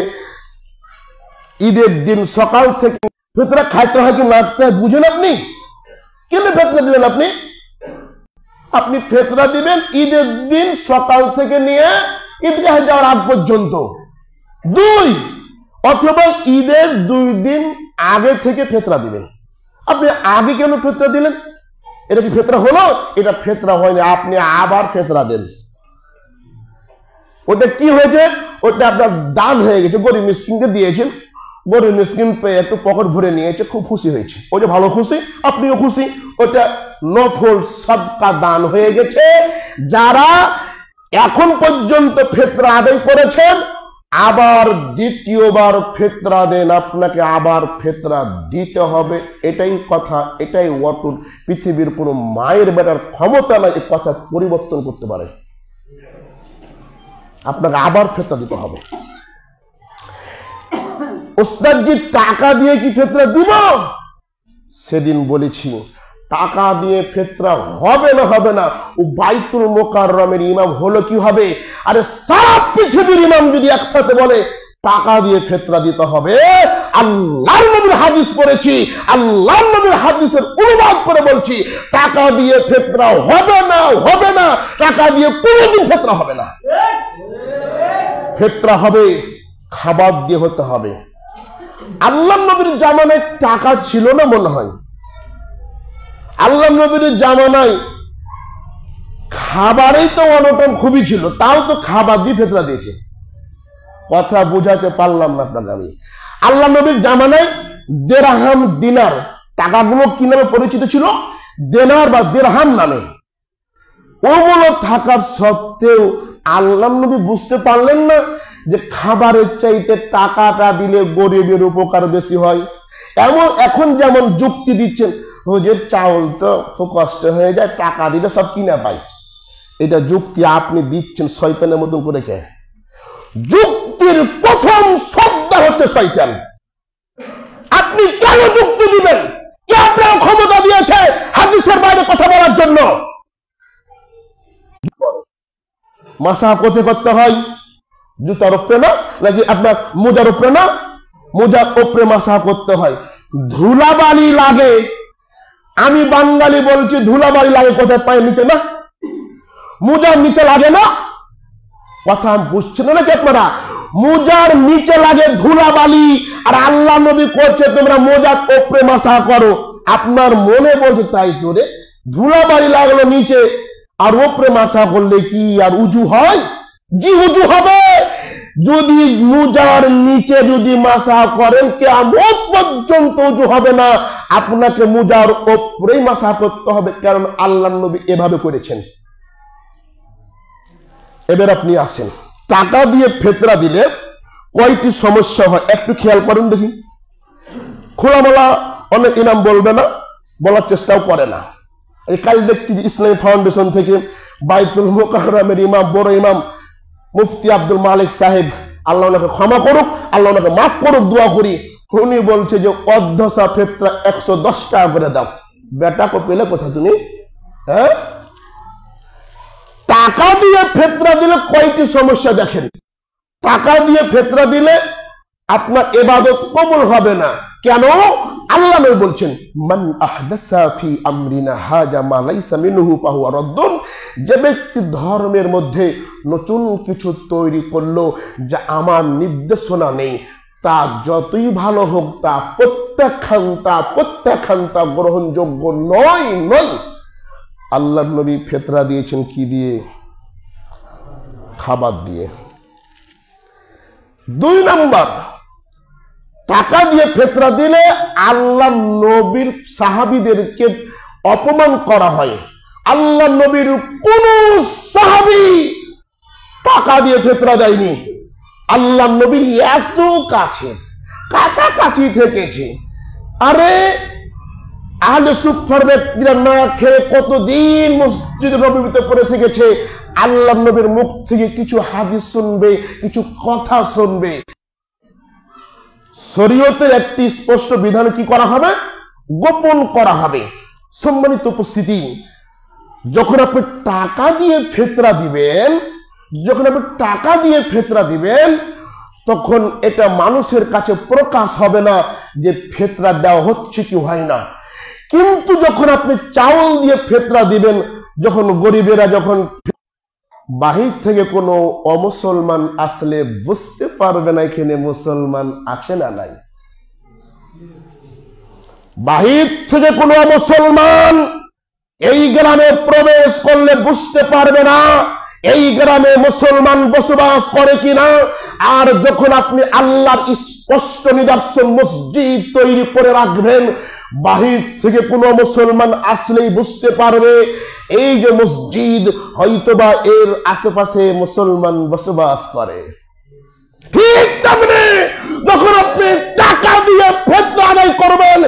ঈদের দিন সকাল থেকে। ফিতরা খাইতে হয় কি না খেতে হয় বুঝেন আপনি? কেন ফিতরা দিলেন আপনি? আপনি ফিতরা দিবেন ঈদের দিন সকাল থেকে নিয়ে ঈদগাহে যাওয়ার আগ পর্যন্ত। 2 অথবা ঈদের 2 দিন আগে থেকে ফিতরা দিবেন। আপনি আগে কেন ফিতরা দিলেন? এটা কি ফিতরা হলো? এটা ফিতরা হয়নি, আপনি আবার ফিতরা দেন। ওটা কি হয়েছে? ওটা আপনার দান হয়ে গেছে, গরিব মিসকিনকে দিয়েছেন, গরিব মিসকিন পেয়ে একটু পকেট ভরে নিয়েছে, খুব খুশি হয়েছে, ওই যে ভালো খুশি, আপনিও খুশি। ওটা নফল সাদকা দান হয়ে গেছে। যারা এখন পর্যন্ত ফিতরা আদায় করেছেন, আবার দ্বিতীয়বার ফিতরা দেন, আপনাকে আবার ফিতরা দিতে হবে। এটাই কথা, এটাই অটুট। পৃথিবীর কোনো মায়ের বেটার ক্ষমতা নাই এই কথা পরিবর্তন করতে পারে। আপনাকে আবার ফিতরা দিতে হবে। ওস্তাদজি টাকা দিয়ে কি ফিতরা দিব? সেদিন বলেছি টাকা দিয়ে ফিতরা হবে না, হবে না। ও বাইতুল মোকাররমের ইমাম হলো কি হবে? আরে সারা পৃথিবীর ইমাম যদি একসাথে বলে টাকা দিয়ে ফিতরা দিতে হবে। আল্লাহর নবীর হাদিস পড়েছি, আল্লাহর নবীর হাদিসের অনুবাদ করে বলছি, টাকা দিয়ে ফিতরা হবে না, হবে না, টাকা দিয়ে কোনোদিন ফিতরা হবে না। ফিতরা হবে খাবার দিয়ে হতে হবে। আল্লাহর নবীর জামানায় টাকা ছিল না মনে হয়, আল্লাহর নবীর জামানায় খাবারেই তো অনটন খুবই ছিল, তাও তো খাবার দিয়ে ফিতরা দিয়েছে। কথা বুঝাতে পারলাম না আপনাকে আমি। আল্লাহ নবীর জামানায় দিরহাম দিনার টাকাগুলো কি নামে পরিচিত ছিল? দিনার বা দিরহাম নামে। ওগুলো থাকার সত্ত্বেও আল্লাহ নবী বুঝতে পারলেন না যে খাবারের চাইতে টাকাটা দিলে গরিবের উপকার বেশি হয়। এখন যেমন যুক্তি দিচ্ছেন, হুজুর চাউল তো খুব কষ্ট হয়ে যায়, টাকা দিলে সব কিনা পাই। এটা যুক্তি আপনি দিচ্ছেন শয়তানের মতন করে। কে যুক্তির প্রথম শ্রদ্ধা হচ্ছে শয়তান। আপনি কেন যুক্তি দিবেন? কে আপনার ক্ষমতা দিয়েছে হাদিসের বাইরে কথা বলার জন্য? মাসাহ কোথায় করতে হয়? জুতার উপরে না, নাকি আপনার মোজার উপরে না? মোজার উপরে মাসাহ করতে হয়। ধুলাবালি লাগে, আমি বাঙালি বলছি, ধুলাবালি লাগে কোথায়? পায়ের নিচে না, মোজার নিচে লাগে না। কথা বুঝছেন নাকি আপনারা? মোজার নিচে লাগে ধুলাবালি, আর আল্লাহ নবী করছে তোমরা মোজার উপরে মাসাহ করো। আপনার মনে বলছে তাই করে ধুলাবালি লাগলো নিচে, আর উপরে মাসাহ করলে কি আর উজু হয়? জি উজু হবে। যদি মোজার নিচে যদি মাসাহ করেন কিয়ামত পর্যন্ত উজু হবে না। আপনাকে মোজার উপরেই মাসাহ করতে হবে, কারণ আল্লাহ নবী এভাবে করেছেন। এবার আপনি আসেন, টাকা দিয়ে ফিতরা দিলে কয়টি সমস্যা হয় একটু খেয়াল করেন দেখি। খোলামেলা অনেক ইমাম বলবে না, বলার চেষ্টাও করে না। এই কাল দেখছি যে ইসলামী ফাউন্ডেশন থেকে বাইতুল মুকাররমের ইমাম, বড় ইমাম মুফতি আব্দুল মালিক সাহেব, আল্লাহ ওনাকে ক্ষমা করুক, আল্লাহ ওনাকে মাফ করুক, দোয়া করি। উনি বলছে যে অর্ধসা ফিতরা 110 টাকা করে দাও। বেটা কো পেলে কোথায় তুমি? হ্যাঁ, টাকা দিয়ে ফিতরা দিলে কয়টি সমস্যা দেখেন। টাকা দিয়ে ফিতরা দিলে আপনার ইবাদত কবুল হবে না। কেন? আল্লাহ নবী বলছেন, মান আহদাসা ফি আমরিনা হাজা মা লাইসা মিনহু ফাহুয়া রাদ্দুন। যে ব্যক্তি ধর্মের মধ্যে নতুন কিছু তৈরি করলো যা আমার নির্দেশনা নেই, তা যতই ভালো হোক তা প্রত্যাখ্যান গ্রহণযোগ্য নয়। আল্লাহ নবী ফিতরা দিয়েছেন কি দিয়ে? খাবার দিয়ে। 2 নাম্বার, টাকা দিয়ে ফিতরা দিলে আল্লাহ নবীর সাহাবীদেরকে অপমান করা হয়। আল্লাহ নবীর কোন সাহাবী টাকা দিয়ে ফিতরা দেয়নি। আল্লাহ নবীর এত কাছাকাছি থেকেছে। আরে আহলে সুফার ব্যক্তিরা না খেয়ে কতদিন মসজিদে নববীতে পড়ে থেকেছে। আল্লাহ নবীর মুখ থেকে কিছু হাদিস শুনবে, কিছু কথা শুনবে। শরীয়তের একটি স্পষ্ট বিধান কি করা হবে? গোপন করা হবে। সম্মানিত উপস্থিতি, যখন আপনি টাকা দিয়ে ফিতরা দিবেন, তখন এটা মানুষের কাছে প্রকাশ হবে না যে ফিতরা দেওয়া হচ্ছে কি হয় না। কিন্তু যখন আপনি চাউল দিয়ে ফিতরা দিবেন, যখন গরিবেরা, যখন বাহির থেকে কোনো অমুসলমান আসলে বুঝতে পারবে না এখানে মুসলমান আছে না নাই। বাহির থেকে কোনো মুসলমান এই গ্রামে প্রবেশ করলে বুঝতে পারবে না এই গ্রামে মুসলমান বসবাস করে কিনা। আর যখন আপনি আল্লাহর স্পষ্ট নিদর্শন মসজিদ তৈরি করে রাখবেন, বাহির থেকে কোনো মুসলমান আসলেই বুঝতে পারবে এই যে মসজিদ, হয়তোবা এর আশেপাশে মুসলমান বসবাস করে। ঠিক তেমনি যখন আপনি টাকা দিয়ে ফিতরা আদায় করবেন,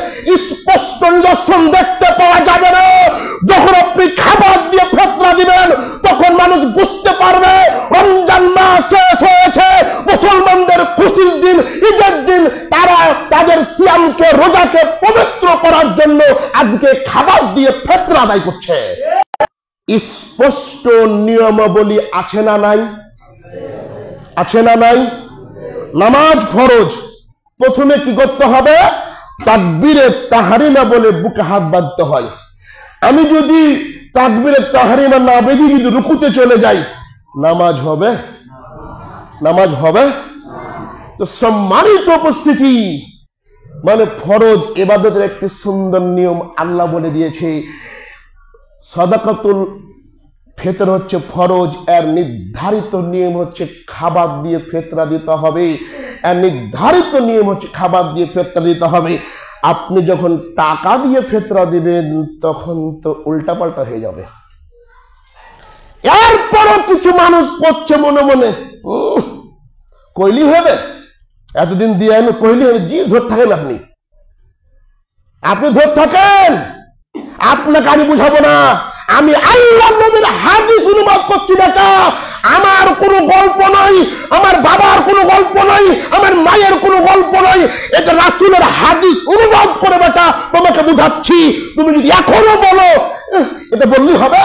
স্পষ্ট নিদর্শন দেখতে পাওয়া যাবে না। যখন আপনি খাবার দিয়ে ফিতরা দিবেন, তখন মানুষ বুঝতে পারবে রমজান মাস শেষ হয়েছে, মুসলমানদের খুশির দিন, ঈদের দিন, তারা তাদের সিয়ামকে, রোজাকে পবিত্র করার জন্য আজকে খাবার দিয়ে ফিতরা আদায় করছে। স্পষ্ট নিয়মাবলী আছে না নাই? আছে না নাই? নামাজ ফরজ, প্রথমে কি করতে হবে? তাকবীরে তাহরিমা বলে বুকে হাত বাঁধতে হয়। আমি যদি তাকবীরে তাহরিমা না বেঁধে যদি রুকুতে চলে যাই, নামাজ হবে? নামাজ হবে? তো সম্মানিত উপস্থিতি, মানে ফরজ ইবাদতের একটি সুন্দর নিয়ম আল্লাহ বলে দিয়েছে। সাদাকাতুল ফিতর হচ্ছে ফরজ, এর নির্ধারিত নিয়ম হচ্ছে খাবার দিয়ে ফিতরা দিতে হবে। এর নির্ধারিত নিয়ম হচ্ছে খাবার দিয়ে ফিতরা দিতে হবে। আপনি যখন টাকা দিয়ে ফিতরা দিবেন তখন তো উল্টাপাল্টা হয়ে যাবে। এরপরও কিছু মানুষ করছে মনে মনে, কইলি হবে, এতদিন দিয়ে কইলি হবে। জি, ধর থাকেন, আপনি ধর থাকেন, আপনাকে আমি বুঝাবো না। আমি আল্লাহ নবীর হাদিস অনুবাদ করছি বেটা। আমার কোনো গল্প নাই, আমার বাবার কোনো গল্প নাই, আমার মায়ের কোনো গল্প নাই। এটা রাসূলের হাদিস অনুবাদ করে বেটা তোমাকে বুঝাচ্ছি। তুমি যদি এখনো বলো এটা বললেই হবে,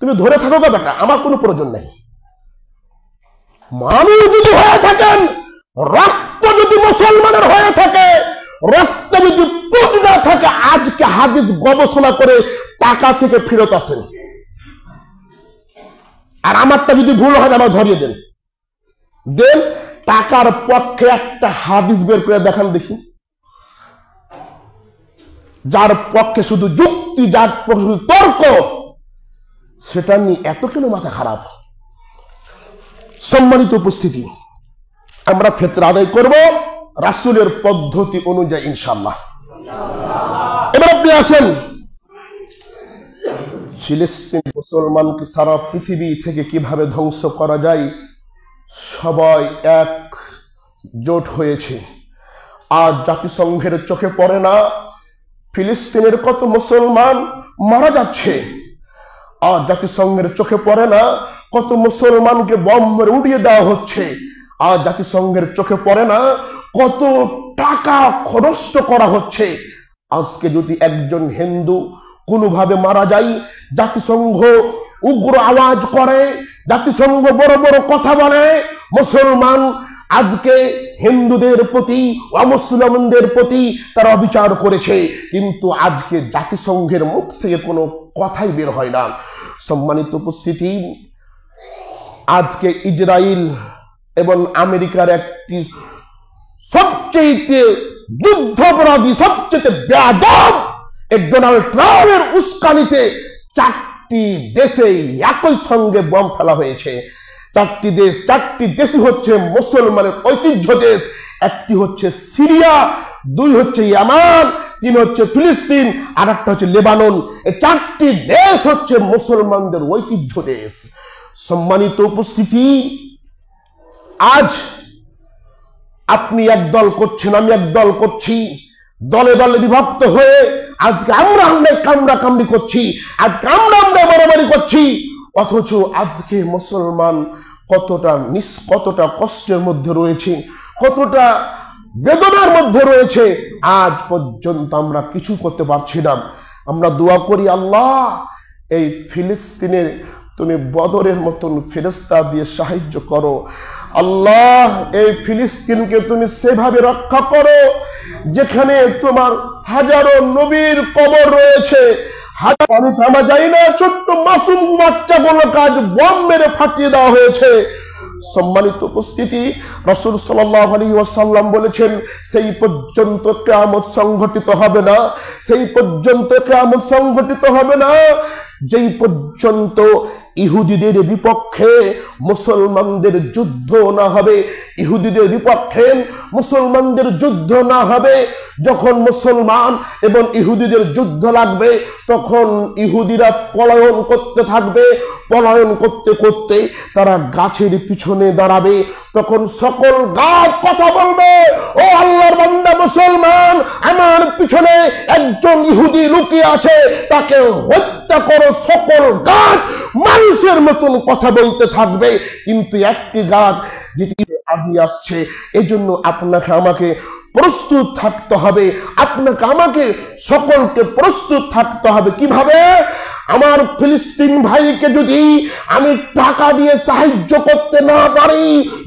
তুমি ধরে থাকো বেটা, আমার কোনো প্রয়োজন নেই। মানুষ যদি হয়ে থাকেন, রক্ত যদি মুসলমানের হয়ে থাকে, রক্ত যদি পুঁজ না থাকে, আজকে হাদিস গবেষণা করে টাকা থেকে ফেরত আসেন। আর আমারটা যদি ভুল হয় আমার ধরিয়ে দেন। দেন টাকার পক্ষে একটা হাদিস বের করে দেখান দেখি, যার পক্ষে শুধু যুক্তি, যার পক্ষে শুধু তর্ক, সেটা নিয়ে এত কেন মাথা খারাপ? সম্মানিত উপস্থিতি, আমরা ফিতরা আদায় করব রাসূলের পদ্ধতি অনুযায়ী ইনশাআল্লাহ। এবার আপনি আসেন, ফিলিস্তিন মুসলমানকে সারা পৃথিবী থেকে কিভাবে ধ্বংস করা যায় সবাই একজোট হয়েছে। আজ জাতিসংঘের চোখে পড়ে না ফিলিস্তিনের কত মুসলমান মারা যাচ্ছে। আজ জাতিসংঘের চোখে পড়ে না কত মুসলমানকে বম মেরে উড়িয়ে দেওয়া হচ্ছে। আজ জাতিসংঘের চোখে পড়ে না কত টাকা খরচ করা হচ্ছে। আজকে যদি একজন হিন্দু কোনোভাবে মারা যায়, জাতিসংঘ উগ্র আওয়াজ করে, জাতিসংঘ বড় বড় কথা বলে। মুসলমান আজকে হিন্দুদের প্রতি, অমুসলমানদের প্রতি তারা অবিচার করেছে, কিন্তু আজকে জাতিসংঘের মুখ থেকে কোনো কথাই বের হয় না। সম্মানিত উপস্থিতি, আজকে ইসরায়েল এবং আমেরিকার একটি সবচেয়ে যুদ্ধাপরাধী, সবচেয়ে বেয়াদব ডোনাল্ড ট্রাম্পের উস্কানিতে 4টি দেশে একই সঙ্গে বোম ফেলা হয়েছে। 4টি দেশই হচ্ছে মুসলমানের ঐতিহ্য দেশ। একটি হচ্ছে সিরিয়া, 2 হচ্ছে ইয়ামান, 3 হচ্ছে ফিলিস্তিন, আর একটা হচ্ছে লেবানন। এই 4টি দেশ হচ্ছে মুসলমানদের ঐতিহ্য দেশ। সম্মানিত উপস্থিতি, আজ আপনি একদল করছেন, আমি একদল করছি, দলে দলে বিভক্ত হয়ে আজকে আমরা কামড়া কামড়ি করছি, আজকে আমরা মারামারি করছি। অথচ আজকে মুসলমান কতটা কষ্টের মধ্যে রয়েছে, কতটা বেদনার মধ্যে রয়েছে, আজ পর্যন্ত আমরা কিছু করতে পারছি না। আমরা দোয়া করি, আল্লাহ এই ফিলিস্তিনের তুমি বদরের মতন ফেরেশতা দিয়ে সাহায্য করো। আল্লাহ এই ফিলিস্তিনকে তুমি সেভাবে রক্ষা করো যেখানে তোমার হাজারো নবীর কবর রয়েছে। পানি থামা যায় না, ছোট্ট মাসুম বাচ্চাগুলো কাজ বম মেরে ফাটিয়ে দেওয়া হয়েছে। সম্মানিত উপস্থিতি, রাসূল সাল্লাল্লাহু আলাইহি ওয়াসাল্লাম বলেছেন, সেই পর্যন্ত কিয়ামত সংঘটিত হবে না, সেই পর্যন্ত কিয়ামত সংঘটিত হবে না যেই পর্যন্ত ইহুদিদের বিপক্ষে মুসলমানদের যুদ্ধ না হবে। ইহুদিদের বিপক্ষে মুসলমানদের যুদ্ধ না হবে। যখন মুসলমান এবং ইহুদিদের যুদ্ধ লাগবে তখন ইহুদিরা পলায়ন করতে থাকবে। পলায়ন করতে করতে তারা গাছের পিছনে দাঁড়াবে। তখন সকল গাছ কথা বলবে, ও আল্লাহর বান্দা মুসলমান, আমার পিছনে একজন ইহুদি লুকিয়ে আছে, তাকে হত্যা করো। সকল গাছ মানুষের মতন কথা বলতে থাকবে, কিন্তু একটি গাছ যেটি আগিয়ে আসছে। এই জন্য আপনাকে আমাকে প্রস্তুত থাকতে হবে, আপনাকে আমাকে সকলকে প্রস্তুত থাকতে হবে। কিভাবে? আমার ফিলিস্তিন ভাইকে যদি আমি টাকা দিয়ে সাহায্য করতে না পারি,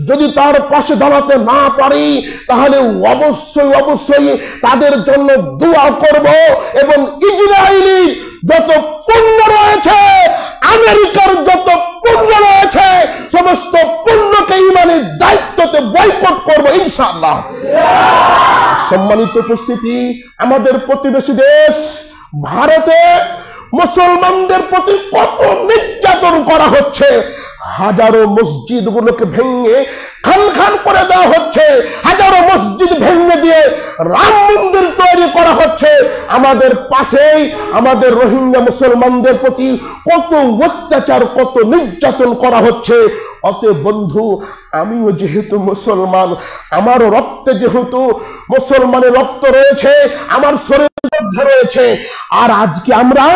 যদি তার পাশে দাঁড়াতে না পারি, তাহলে অবশ্যই অবশ্যই তাদের জন্য দোয়া করব। এবং ইসরায়েলি যত পণ্য রয়েছে, আমেরিকার যত পণ্য রয়েছে, সমস্ত পণ্যকে ইমানের দায়িত্বতে বয়কট করব ইনশাআল্লাহ। সম্মানিত উপস্থিতি, আমাদের প্রতিবেশী দেশ ভারতে মুসলমানদের প্রতি কত নির্যাতন করা হচ্ছে। হাজারো মসজিদ গুলোকে ভেঙে খান খান করে দেওয়া হচ্ছে, হাজারো মসজিদ ভেঙে দিয়ে রাম মন্দির তৈরি করা হচ্ছে। আমাদের পাশেই আমাদের রোহিঙ্গা মুসলমানদের প্রতি কত অত্যাচার, কত নির্যাতন করা হচ্ছে। অতএব বন্ধু, আমিও যেহেতু মুসলমান, আমারও রক্তে যেহেতু মুসলমানের রক্ত রয়েছে, আমার শরীর রয়েছে, আর আজকে আমরা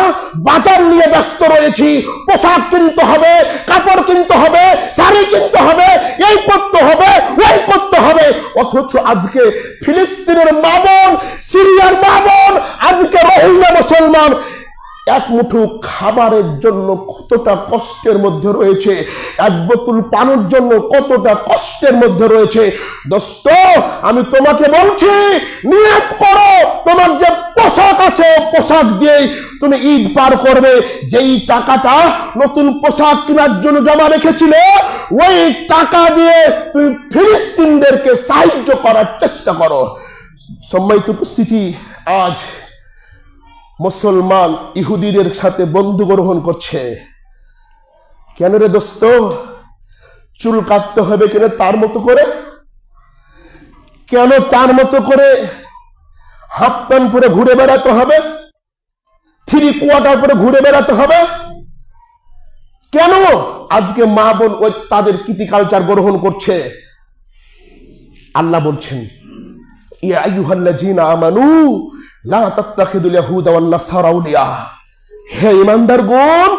বাজার নিয়ে ব্যস্ত রয়েছি। পোশাক কিনতে হবে, কাপড় কিনতে হবে, শাড়ি কিনতে হবে, এই করতে হবে, ওই করতে হবে। অথচ আজকে ফিলিস্তিনের মা বোন, সিরিয়ার মা বোন, আজকে রোহিঙ্গা মুসলমান এক মুঠো খাবারের জন্য কতটা কষ্টের মধ্যে রয়েছে, এক বোতল পানির জন্য কতটা কষ্টের মধ্যে রয়েছে। দোস্ত, আমি তোমাকে বলছি, নিয়ত করো, তোমার যে পোশাক আছে পোশাক দিয়ে তুমি ঈদ পার করবে। যেই টাকাটা নতুন পোশাক কেনার জন্য জমা রেখেছিলে, ওই টাকা দিয়ে তুমি ফিলিস্তিনদেরকে সাহায্য করার চেষ্টা করো। সম্মানিত উপস্থিতি, আজ মুসলমান ইহুদিদের সাথে বন্ধু গ্রহণ করছে। কেন রে দোস্ত? চুল কাটতে হবে কেন তার মতো করে? কেন তার মতো করে হাফ প্যান্ট পরে ঘুরে বেড়াতে হবে? 3 কোয়ার্টার পরে ঘুরে বেড়াতে হবে? কেন আজকে মা বোন ওই তাদের কীতি কালচার গ্রহণ করছে? আল্লাহ বলছেন, ইয়া আইয়ুহাল্লাযীনা আমানু লা তাত্তাখিযুল ইয়াহুদা ওয়ান নাসারা আউলিয়া। হে ঈমানদারগণ,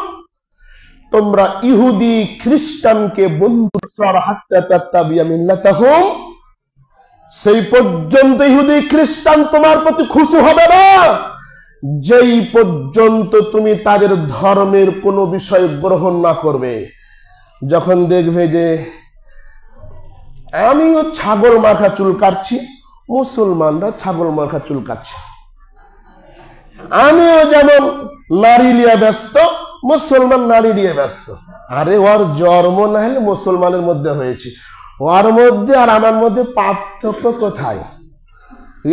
তোমরা ইহুদি খ্রিস্টানকে বন্ধু হাত্তা তাত্তাবিয়া মিল্লাতাহুম, সেই পর্যন্ত ইহুদি খ্রিস্টান তোমার প্রতি খুশি হবে না যেই পর্যন্ত তুমি তাদের ধর্মের কোনো বিষয় গ্রহণ না করবে। যখন দেখবে যে আমিও ছাগল মাখা চুল কাটছি, মুসলমানরা ছাগল মাখা চুল কাটছে, আমিও যেমন নারী নিয়ে ব্যস্ত, মুসলমান নারী নিয়ে ব্যস্ত। আরে ওর জন্ম না হলে মুসলমানের মধ্যে হয়েছে, ওর মধ্যে আর আমার মধ্যে পার্থক্য কোথায়?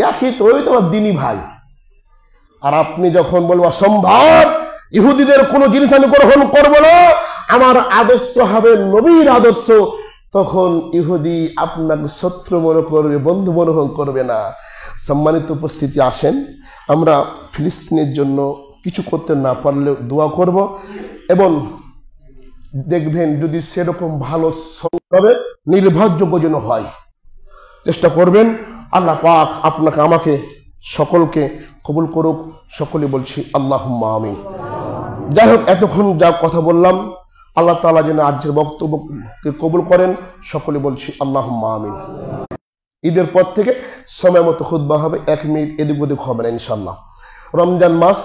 একই তো, ওই তোমার দিনী ভাই। আর আপনি যখন বলবো অসম্ভব, ইহুদিদের কোনো জিনিস আমি গ্রহণ করবো না, আমার আদর্শ হবে নবীর আদর্শ, তখন ইহুদি আপনাকে শত্রু মনে করবে, বন্ধু মনে করবে না। সম্মানিত উপস্থিতি, আসেন আমরা ফিলিস্তিনের জন্য কিছু করতে না পারলেও দোয়া করব। এবং দেখবেন যদি সেরকম ভালো হবে, নির্ভরযোগ্য যেন হয়, চেষ্টা করবেন। আল্লাহ পাক আপনাকে আমাকে সকলকে কবুল করুক। সকলে বলছি আল্লাহুম্মা আমিন। যাই হোক, এতক্ষণ যা কথা বললাম, আল্লাহ তাআলা যেন আজকের বক্তব্যকে কবুল করেন। সকলে বলছি আল্লাহুম্মা আমিন। ঈদের পর থেকে সময় মতো খুতবা হবে, 1 মিনিট এদিক ওদিক হবে না ইনশাআল্লাহ। রমজান মাস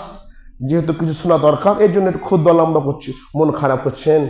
যেহেতু কিছু শোনা দরকার, এর জন্য খুতবা লম্বা করছি, মন খারাপ করছেন?